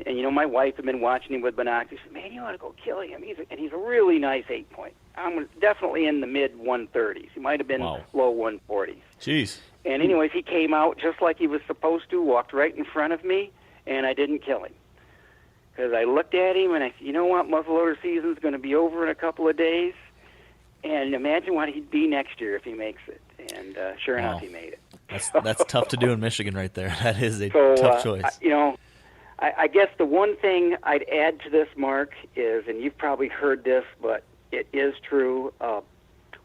Speaker 5: And, my wife had been watching him with binoculars. She said, man, you ought to go kill him. He's a really nice 8-point. I'm definitely in the mid-130s. He might have been low 140s.
Speaker 2: Jeez.
Speaker 5: And anyways, he came out just like he was supposed to, walked right in front of me, and I didn't kill him. Because I looked at him, and I said, you know what, muzzleloader season's going to be over in a couple of days. And imagine what he'd be next year if he makes it. And sure enough, he made it.
Speaker 2: That's tough to do in Michigan right there. That is a tough choice.
Speaker 5: I guess the one thing I'd add to this, Mark, is, and you've probably heard this, but it is true,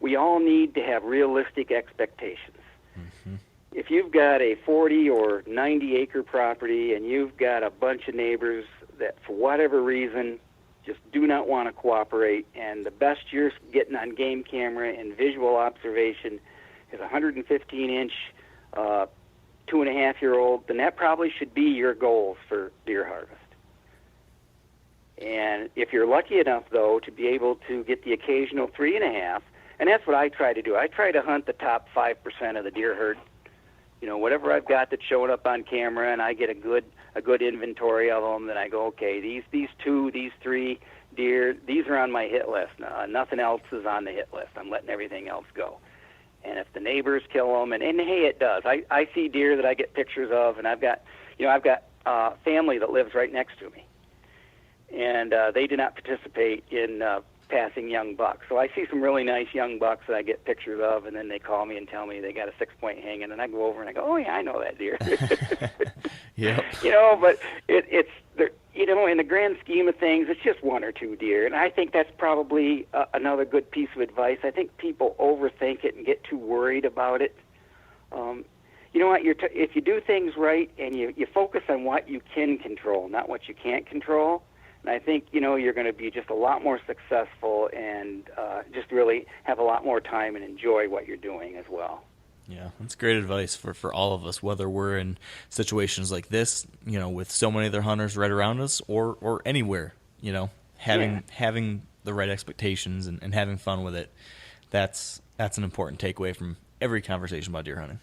Speaker 5: we all need to have realistic expectations. Mm-hmm. If you've got a 40 or 90 acre property and you've got a bunch of neighbors that for whatever reason just do not want to cooperate, and the best you're getting on game camera and visual observation is 115-inch 2.5-year-old, then that probably should be your goals for deer harvest. And if you're lucky enough, though, to be able to get the occasional 3.5, and that's what I try to do. I try to hunt the top 5% of the deer herd. Whatever I've got that's showing up on camera, and I get a good inventory of them. Then I go, okay, these 2, these 3 deer, these are on my hit list. Nothing else is on the hit list. I'm letting everything else go. And if the neighbors kill them, and hey, it does. I see deer that I get pictures of, and I've got family that lives right next to me, and they do not participate in passing young bucks. So I see some really nice young bucks that I get pictures of, and then they call me and tell me they got a 6-point hanging, and I go over and I go, oh yeah, I know that deer.
Speaker 2: Yep.
Speaker 5: But it's in the grand scheme of things, it's just 1 or 2 deer, and I think that's probably another good piece of advice. I think people overthink it and get too worried about it. You know what? If you do things right and you focus on what you can control, not what you can't control, And I think, you're going to be just a lot more successful and just really have a lot more time and enjoy what you're doing as well.
Speaker 2: Yeah, that's great advice for all of us, whether we're in situations like this, with so many other hunters right around us, or anywhere, having the right expectations and having fun with it. That's an important takeaway from every conversation about deer hunting.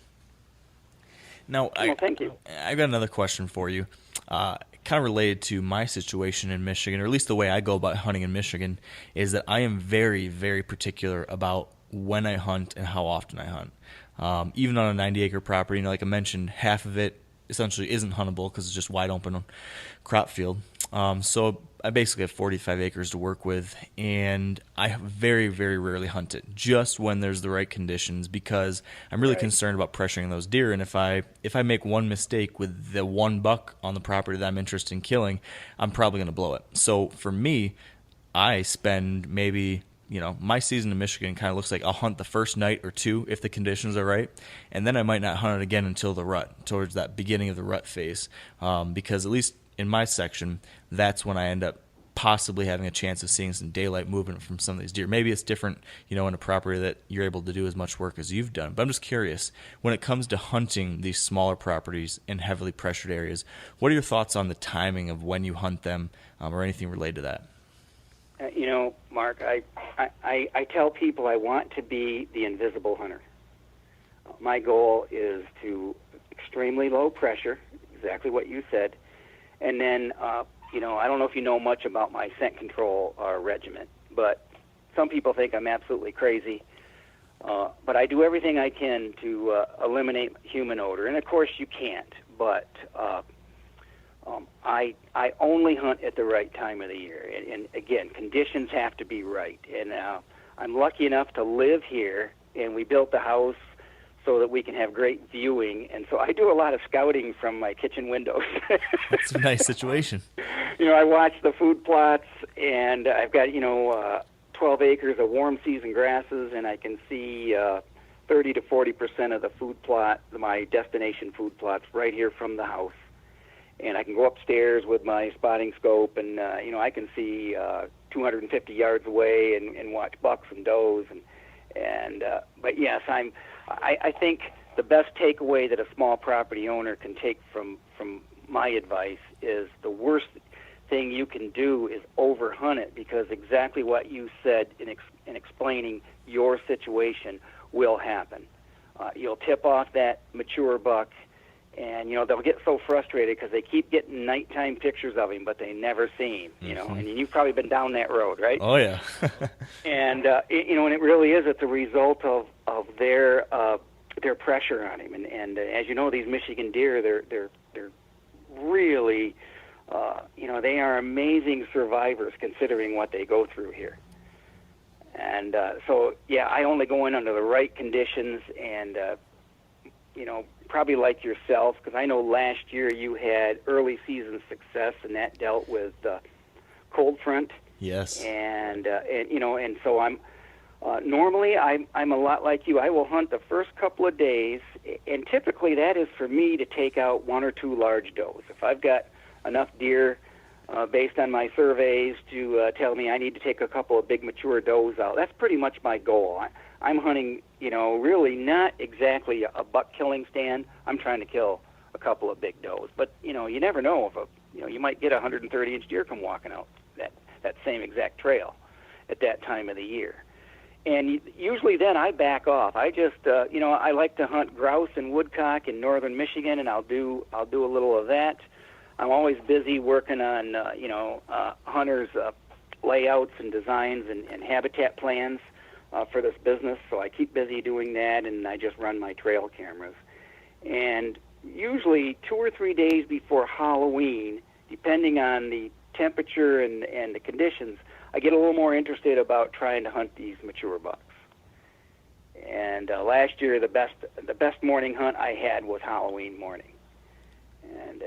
Speaker 2: Now,
Speaker 5: thank you.
Speaker 2: I got another question for you, kind of related to my situation in Michigan, or at least the way I go about hunting in Michigan, is that I am very, very particular about when I hunt and how often I hunt. Even on a 90-acre property, like I mentioned, half of it essentially isn't huntable because it's just wide open crop field. So I basically have 45 acres to work with, and I very, very rarely hunt it, just when there's the right conditions, because I'm really concerned about pressuring those deer. And if I make one mistake with the one buck on the property that I'm interested in killing, I'm probably going to blow it. So for me, I spend maybe, my season in Michigan kind of looks like I'll hunt the first night or two if the conditions are right, and then I might not hunt it again until the rut, towards that beginning of the rut phase, because at least in my section, that's when I end up possibly having a chance of seeing some daylight movement from some of these deer. Maybe it's different, in a property that you're able to do as much work as you've done. But I'm just curious, when it comes to hunting these smaller properties in heavily pressured areas, what are your thoughts on the timing of when you hunt them, or anything related to that?
Speaker 5: Mark, I tell people I want to be the invisible hunter. My goal is to extremely low pressure, exactly what you said, and then, I don't know if you know much about my scent control regimen, but some people think I'm absolutely crazy. But I do everything I can to eliminate human odor, and of course you can't. But I only hunt at the right time of the year, and again, conditions have to be right. And I'm lucky enough to live here, and we built the house so that we can have great viewing. And so I do a lot of scouting from my kitchen windows.
Speaker 2: That's a nice situation.
Speaker 5: I watch the food plots, and I've got, 12 acres of warm season grasses, and I can see 30 to 40% of the food plot, my destination food plots, right here from the house. And I can go upstairs with my spotting scope, and, I can see 250 yards away and watch bucks and does. But yes, I think the best takeaway that a small property owner can take from my advice is the worst thing you can do is overhunt it, because exactly what you said in explaining your situation will happen. You'll tip off that mature buck, and they'll get so frustrated because they keep getting nighttime pictures of him, but they never see him. And you've probably been down that road, right?
Speaker 2: Oh yeah.
Speaker 5: And and it really is. It's a result of their pressure on him. And as you know, these Michigan deer, they're really, they are amazing survivors considering what they go through here. And so, yeah, I only go in under the right conditions, and probably like yourself, because I know last year you had early season success, and that dealt with cold front.
Speaker 2: Yes.
Speaker 5: And so I'm normally I'm a lot like you. I will hunt the first couple of days, and typically that is for me to take out one or two large does. If I've got enough deer based on my surveys to tell me I need to take a couple of big mature does out, that's pretty much my goal. I'm hunting, really not exactly a buck killing stand. I'm trying to kill a couple of big does. But, you never know if you might get a 130-inch deer come walking out that same exact trail at that time of the year. And usually then I back off. I just, I like to hunt grouse and woodcock in northern Michigan, and I'll do a little of that. I'm always busy working on, hunters' layouts and designs and habitat plans for this business, so I keep busy doing that, and I just run my trail cameras. And usually 2 or 3 days before Halloween, depending on the temperature and the conditions, I get a little more interested about trying to hunt these mature bucks. And last year, the best morning hunt I had was Halloween morning, and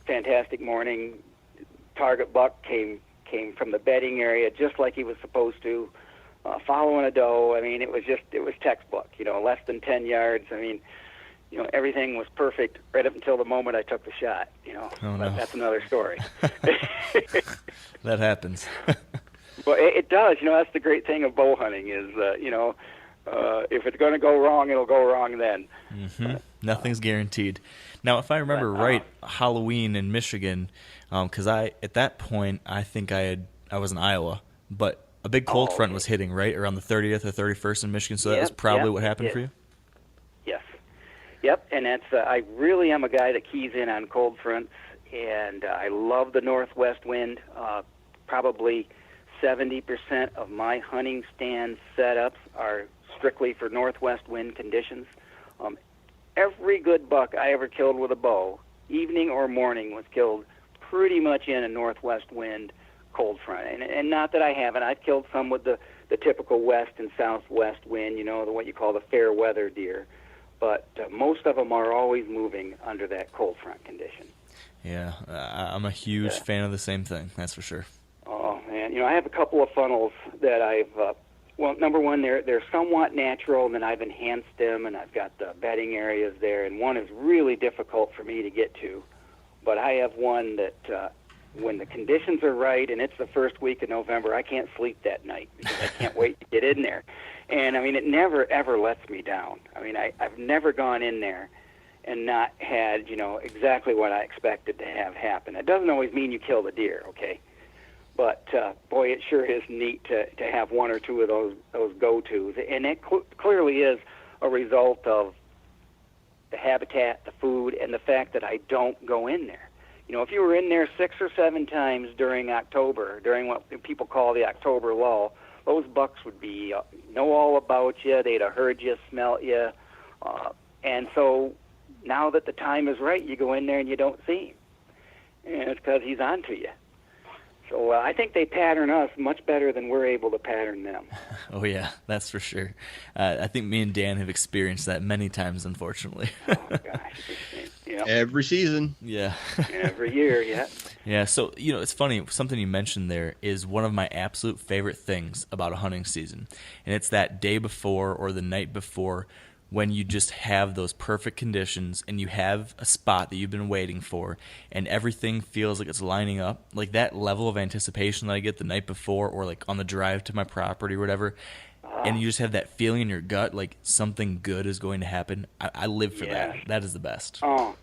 Speaker 5: fantastic morning. Target buck came from the bedding area just like he was supposed to, following a doe. I mean, it was textbook. Less than 10 yards. I mean, everything was perfect right up until the moment I took the shot.
Speaker 2: Oh,
Speaker 5: But
Speaker 2: no.
Speaker 5: that's another story.
Speaker 2: That happens.
Speaker 5: Well, it does. That's the great thing of bow hunting is, if it's going to go wrong, it'll go wrong then.
Speaker 2: Nothing's guaranteed. Now, if I remember right, Halloween in Michigan, because at that point I think I was in Iowa, but a big cold front was hitting right around the 30th or 31st in Michigan, so that was probably what happened for you.
Speaker 5: Yes. Yep, and that's I really am a guy that keys in on cold fronts, and I love the northwest wind. Probably 70% of my hunting stand setups are strictly for northwest wind conditions. Every good buck I ever killed with a bow, evening or morning, was killed pretty much in a northwest wind cold front. And not that I haven't. I've killed some with the typical west and southwest wind, what you call the fair weather deer. But most of them are always moving under that cold front condition.
Speaker 2: Yeah, I'm a huge fan of the same thing, that's for sure.
Speaker 5: Oh, man. I have a couple of funnels that I've, number one, they're somewhat natural, and then I've enhanced them, and I've got the bedding areas there, and one is really difficult for me to get to. But I have one that when the conditions are right, and it's the first week of November, I can't sleep that night because I can't wait to get in there. And, it never, ever lets me down. I've never gone in there and not had, exactly what I expected to have happen. It doesn't always mean you kill the deer, okay? But, boy, it sure is neat to have one or two of those go-tos. And it clearly is a result of the habitat, the food, and the fact that I don't go in there. If you were in there 6 or 7 times during October, during what people call the October lull, those bucks would be know all about you. They'd have heard you, smelt you. And so now that the time is right, you go in there and you don't see him. And it's because he's on to you. So I think they pattern us much better than we're able to pattern them.
Speaker 2: Oh, yeah, that's for sure. I think me and Dan have experienced that many times, unfortunately.
Speaker 5: Oh, gosh.
Speaker 4: Every season.
Speaker 2: Yeah.
Speaker 5: Every year, yeah.
Speaker 2: Yeah, so, it's funny. Something you mentioned there is one of my absolute favorite things about a hunting season. And it's that day before or the night before when you just have those perfect conditions and you have a spot that you've been waiting for and everything feels like it's lining up. Like that level of anticipation that I get the night before or like on the drive to my property or whatever. And you just have that feeling in your gut like something good is going to happen. I live for that. That is the best.
Speaker 5: Oh,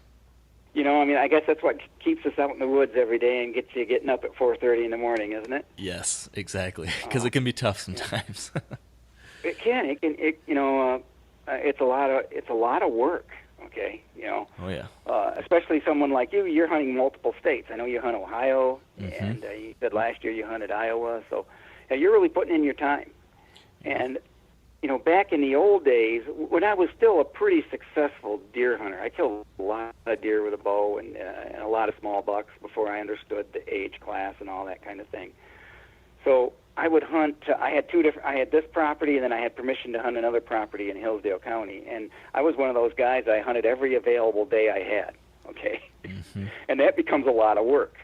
Speaker 5: I guess that's what keeps us out in the woods every day and gets you getting up at 4:30 in the morning, isn't it?
Speaker 2: Yes, exactly. Because it can be tough sometimes.
Speaker 5: It can. It's a lot of work. Okay,
Speaker 2: Oh yeah.
Speaker 5: Especially someone like you. You're hunting multiple states. I know you hunt Ohio, and you said last year you hunted Iowa. So you're really putting in your time. And back in the old days, when I was still a pretty successful deer hunter, I killed a lot of deer with a bow and a lot of small bucks before I understood the age class and all that kind of thing. So I would hunt. I had this property, and then I had permission to hunt another property in Hillsdale County. And I was one of those guys. I hunted every available day I had. Okay, and that becomes a lot of work.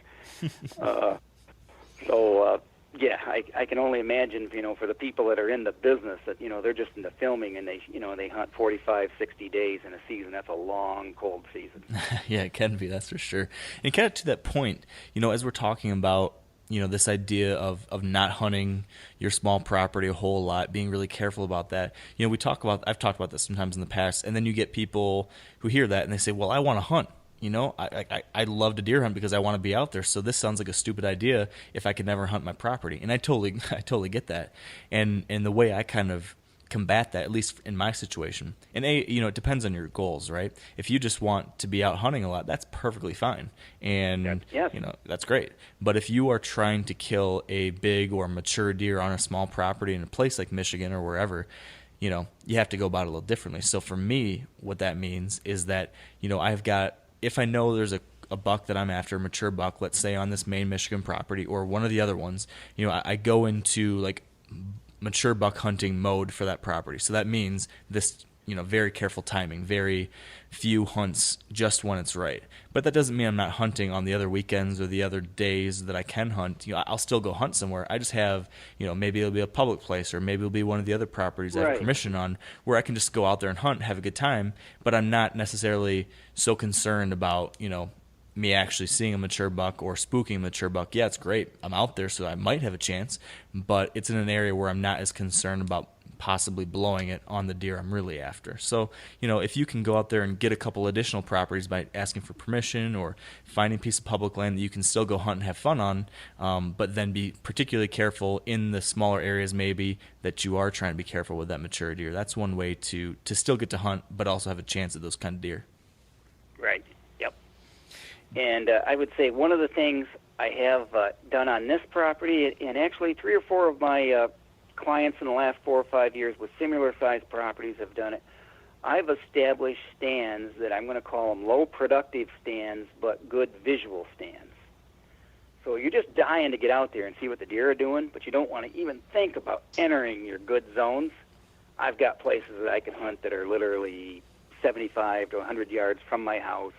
Speaker 5: Yeah, I can only imagine, for the people that are in the business that, they're just into filming and they hunt 45, 60 days in a season. That's a long, cold season.
Speaker 2: Yeah, it can be, that's for sure. And kind of to that point, as we're talking about, this idea of not hunting your small property a whole lot, being really careful about that. I've talked about this sometimes in the past, and then you get people who hear that and they say, well, I want to hunt. I love to deer hunt because I want to be out there. So this sounds like a stupid idea if I could never hunt my property. And I totally get that. And the way I kind of combat that, at least in my situation, and it depends on your goals, right? If you just want to be out hunting a lot, that's perfectly fine. And, that's great. But if you are trying to kill a big or mature deer on a small property in a place like Michigan or wherever, you have to go about it a little differently. So for me, what that means is that, if I know there's a buck that I'm after, a mature buck, let's say on this main Michigan property or one of the other ones, I go into like mature buck hunting mode for that property. So that means this very careful timing, very few hunts just when it's right. But that doesn't mean I'm not hunting on the other weekends or the other days that I can hunt. I'll still go hunt somewhere. I just have, maybe it'll be a public place, or maybe it'll be one of the other properties I have
Speaker 5: Right.
Speaker 2: permission on, where I can just go out there and hunt, have a good time. But I'm not necessarily so concerned about, me actually seeing a mature buck or spooking a mature buck. Yeah, it's great. I'm out there, so I might have a chance, but it's in an area where I'm not as concerned about possibly blowing it on the deer I'm really after. So, if you can go out there and get a couple additional properties by asking for permission or finding a piece of public land that you can still go hunt and have fun on, but then be particularly careful in the smaller areas maybe that you are trying to be careful with that mature deer. That's one way to still get to hunt, but also have a chance at those kind of deer.
Speaker 5: Right. Yep. And I would say one of the things I have done on this property, and actually 3 or 4 of my clients in the last 4 or 5 years with similar sized properties have done it. I've established stands that I'm going to call them low productive stands, but good visual stands. So you're just dying to get out there and see what the deer are doing, but you don't want to even think about entering your good zones. I've got places that I can hunt that are literally 75 to 100 yards from my house.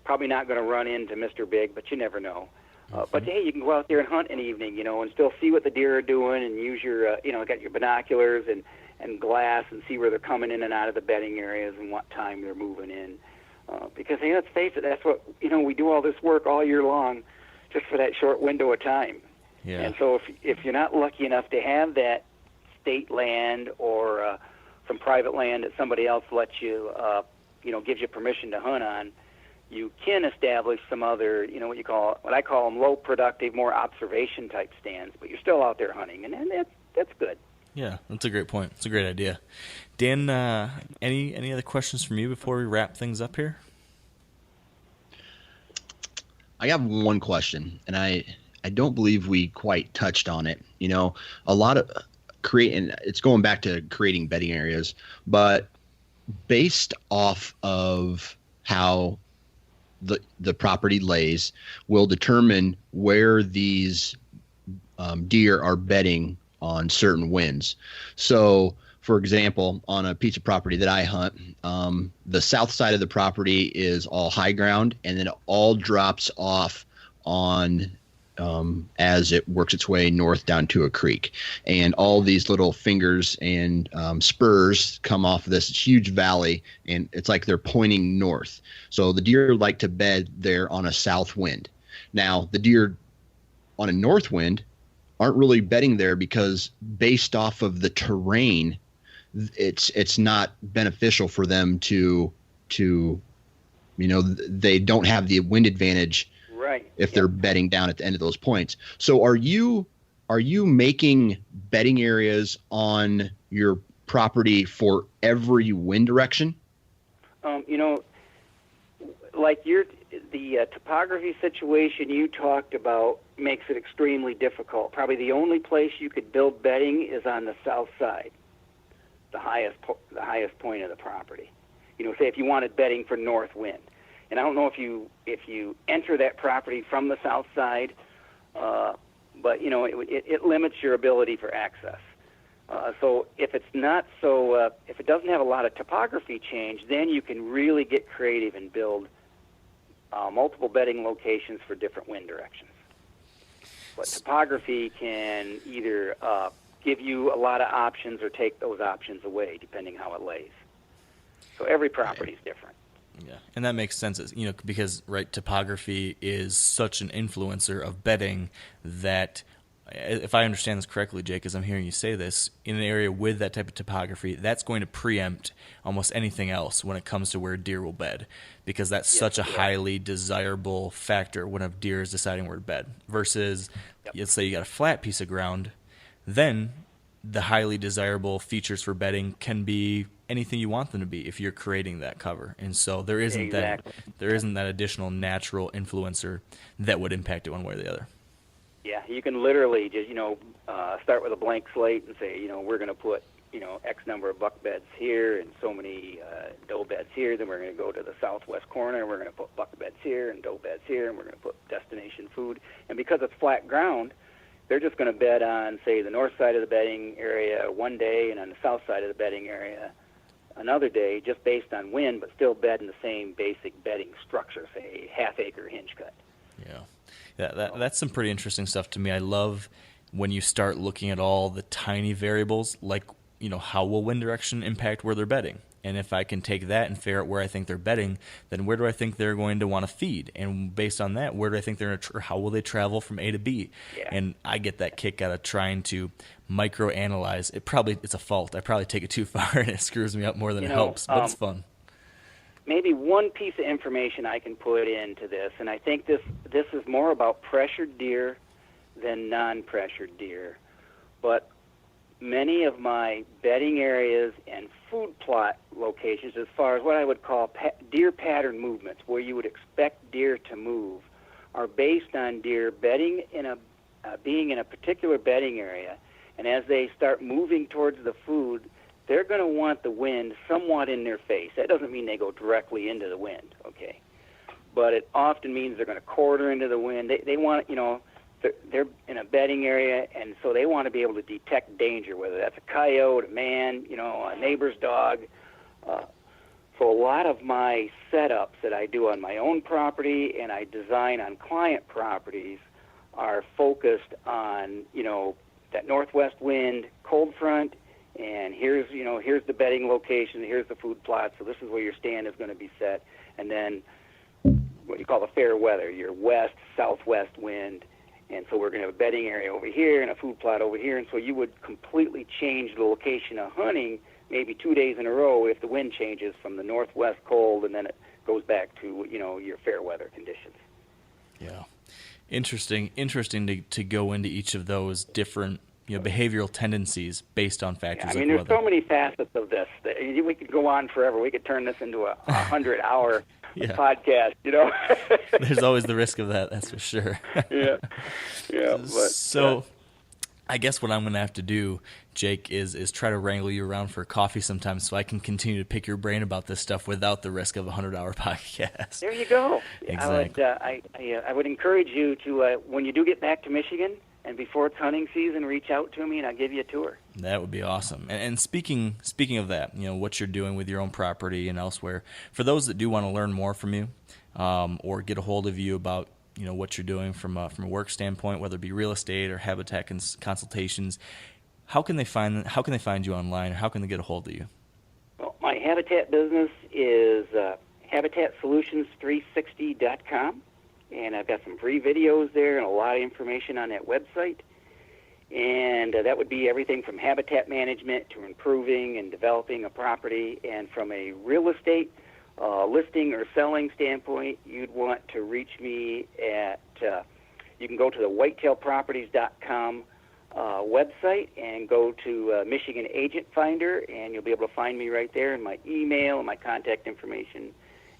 Speaker 5: Probably not going to run into Mr. Big, but you never know. But hey, you can go out there and hunt an evening, and still see what the deer are doing, and use your, got your binoculars and glass, and see where they're coming in and out of the bedding areas and what time they're moving in. Because hey, let's face it, that's what we do all this work all year long, just for that short window of time.
Speaker 2: Yeah.
Speaker 5: And so if you're not lucky enough to have that state land or some private land that somebody else lets you, gives you permission to hunt on, you can establish some other, what I call them low productive, more observation type stands, but you're still out there hunting, and that's good.
Speaker 2: Yeah, that's a great point. It's a great idea. Dan, any other questions from you before we wrap things up here?
Speaker 4: I have one question, and I don't believe we quite touched on it. A lot of it's going back to creating bedding areas, but based off of how the property lays will determine where these deer are bedding on certain winds. So, for example, on a piece of property that I hunt, the south side of the property is all high ground, and then it all drops off on as it works its way north down to a creek. And all these little fingers and spurs come off of this huge valley, and it's like they're pointing north. So the deer like to bed there on a south wind. Now, the deer on a north wind aren't really bedding there because based off of the terrain, it's not beneficial for them to they don't have the wind advantage.
Speaker 5: Right.
Speaker 4: If they're bedding down at the end of those points. So are you making bedding areas on your property for every wind direction?
Speaker 5: Like the topography situation you talked about makes it extremely difficult. Probably the only place you could build bedding is on the south side, the highest point of the property. Say if you wanted bedding for north wind. And I don't know if you enter that property from the south side, but it limits your ability for access. So if it's not if it doesn't have a lot of topography change, then you can really get creative and build multiple bedding locations for different wind directions. But topography can either give you a lot of options or take those options away, depending how it lays. So every property is different.
Speaker 2: Yeah, and that makes sense, because topography is such an influencer of bedding that, if I understand this correctly, Jake, as I'm hearing you say this, in an area with that type of topography, that's going to preempt almost anything else when it comes to where deer will bed, because that's such a highly desirable factor when a deer is deciding where to bed. Versus, let's say you got a flat piece of ground, then the highly desirable features for bedding can be anything you want them to be if you're creating that cover. And so there isn't that additional natural influencer that would impact it one way or the other.
Speaker 5: Yeah, you can literally just start with a blank slate and say, we're going to put X number of buck beds here and so many doe beds here. Then we're going to go to the southwest corner and we're going to put buck beds here and doe beds here, and we're going to put destination food. And because it's flat ground, they're just going to bed on, say, the north side of the bedding area one day and on the south side of the bedding area another day, just based on wind, but still bed in the same basic bedding structure, say, half-acre hinge cut.
Speaker 2: Yeah, that's some pretty interesting stuff to me. I love when you start looking at all the tiny variables, like, how will wind direction impact where they're bedding? And if I can take that and figure out where I think they're bedding, then where do I think they're going to want to feed? And based on that, where do I think they're going to, how will they travel from A to B?
Speaker 5: Yeah.
Speaker 2: And I get that kick out of trying to microanalyze. It's a fault. I probably take it too far, and it screws me up more than it helps, but it's fun.
Speaker 5: Maybe one piece of information I can put into this, and I think this is more about pressured deer than non-pressured deer, but many of my bedding areas and food plot locations, as far as what I would call deer pattern movements, where you would expect deer to move, are based on deer bedding being in a particular bedding area, and as they start moving towards the food, they're going to want the wind somewhat in their face. That doesn't mean they go directly into the wind, okay? But it often means they're going to quarter into the wind. They want, they're in a bedding area, and so they want to be able to detect danger, whether that's a coyote, a man, a neighbor's dog. So a lot of my setups that I do on my own property and I design on client properties are focused on, that northwest wind, cold front, and here's the bedding location, here's the food plot, so this is where your stand is going to be set, and then what you call the fair weather, your west, southwest wind, and so we're going to have a bedding area over here and a food plot over here, and so you would completely change the location of hunting maybe 2 days in a row if the wind changes from the northwest cold, and then it goes back to, your fair weather conditions.
Speaker 2: Yeah. Interesting to go into each of those different behavioral tendencies based on factors like
Speaker 5: there's
Speaker 2: weather.
Speaker 5: so many facets of this that we could go on forever. We could turn this into a 100-hour podcast,
Speaker 2: There's always the risk of that, that's for sure.
Speaker 5: Yeah.
Speaker 2: So I guess what I'm going to have to do, Jake, is try to wrangle you around for coffee sometime so I can continue to pick your brain about this stuff without the risk of a 100-hour podcast.
Speaker 5: There you go.
Speaker 2: Exactly.
Speaker 5: I would encourage you to, when you do get back to Michigan, and before it's hunting season, reach out to me and I'll give you a tour.
Speaker 2: That would be awesome. And speaking of that, what you're doing with your own property and elsewhere, for those that do want to learn more from you, or get a hold of you about what you're doing from a work standpoint, whether it be real estate or habitat consultations, how can they find you online, or how can they get a hold of you?
Speaker 5: Well, my habitat business is habitatsolutions360.com. And I've got some free videos there and a lot of information on that website. And that would be everything from habitat management to improving and developing a property. And from a real estate listing or selling standpoint, you'd want to reach me at, you can go to the whitetailproperties.com website and go to Michigan Agent Finder, and you'll be able to find me right there. And my email and my contact information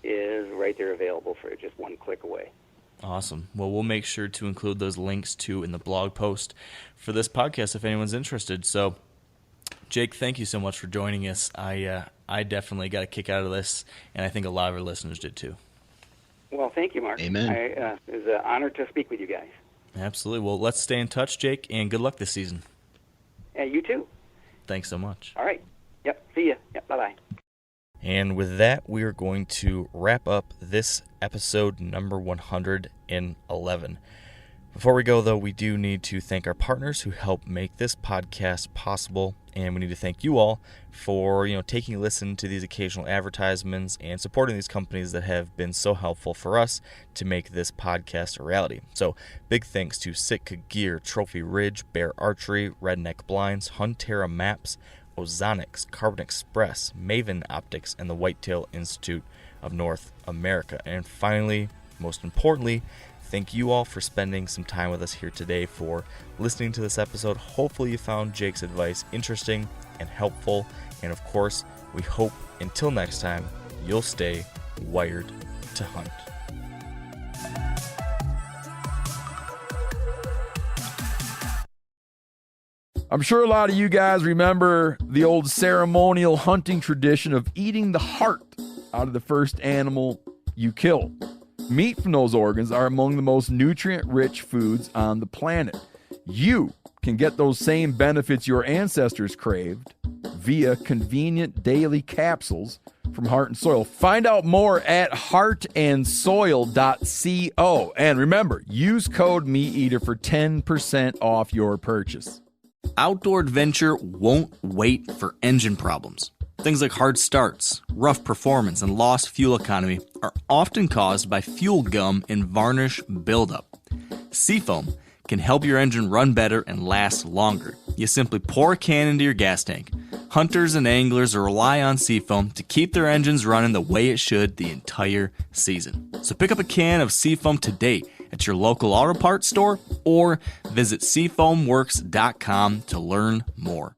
Speaker 5: is right there available for just one click away.
Speaker 2: Awesome. Well, we'll make sure to include those links too in the blog post for this podcast if anyone's interested. So, Jake, thank you so much for joining us. I definitely got a kick out of this, and I think a lot of our listeners did too.
Speaker 5: Well, thank you, Mark.
Speaker 4: Amen.
Speaker 5: It was an honor to speak with you guys.
Speaker 2: Absolutely. Well, let's stay in touch, Jake, and good luck this season.
Speaker 5: You too.
Speaker 2: Thanks so much.
Speaker 5: All right. Yep. See ya. Yep. Bye-bye.
Speaker 2: And with that, we are going to wrap up this episode number 111. Before we go, though, we do need to thank our partners who help make this podcast possible, and we need to thank you all for taking a listen to these occasional advertisements and supporting these companies that have been so helpful for us to make this podcast a reality. So big thanks to Sitka Gear, Trophy Ridge, Bear Archery, Redneck Blinds, Huntera Maps, Ozonics, Carbon Express, Maven Optics, and the Whitetail Institute of North America. And finally, most importantly, thank you all for spending some time with us here today, for listening to this episode. Hopefully you found Jake's advice interesting and helpful. And of course, we hope until next time, you'll stay wired to hunt.
Speaker 1: I'm sure a lot of you guys remember the old ceremonial hunting tradition of eating the heart out of the first animal you kill. Meat from those organs are among the most nutrient-rich foods on the planet. You can get those same benefits your ancestors craved via convenient daily capsules from Heart and Soil. Find out more at heartandsoil.co. And remember, use code MeatEater for 10% off your purchase.
Speaker 2: Outdoor adventure won't wait for engine problems. Things like hard starts, rough performance, and lost fuel economy are often caused by fuel gum and varnish buildup. Seafoam can help your engine run better and last longer. You simply pour a can into your gas tank. Hunters and anglers rely on Seafoam to keep their engines running the way it should the entire season. So pick up a can of Seafoam today at your local auto parts store or visit seafoamworks.com to learn more.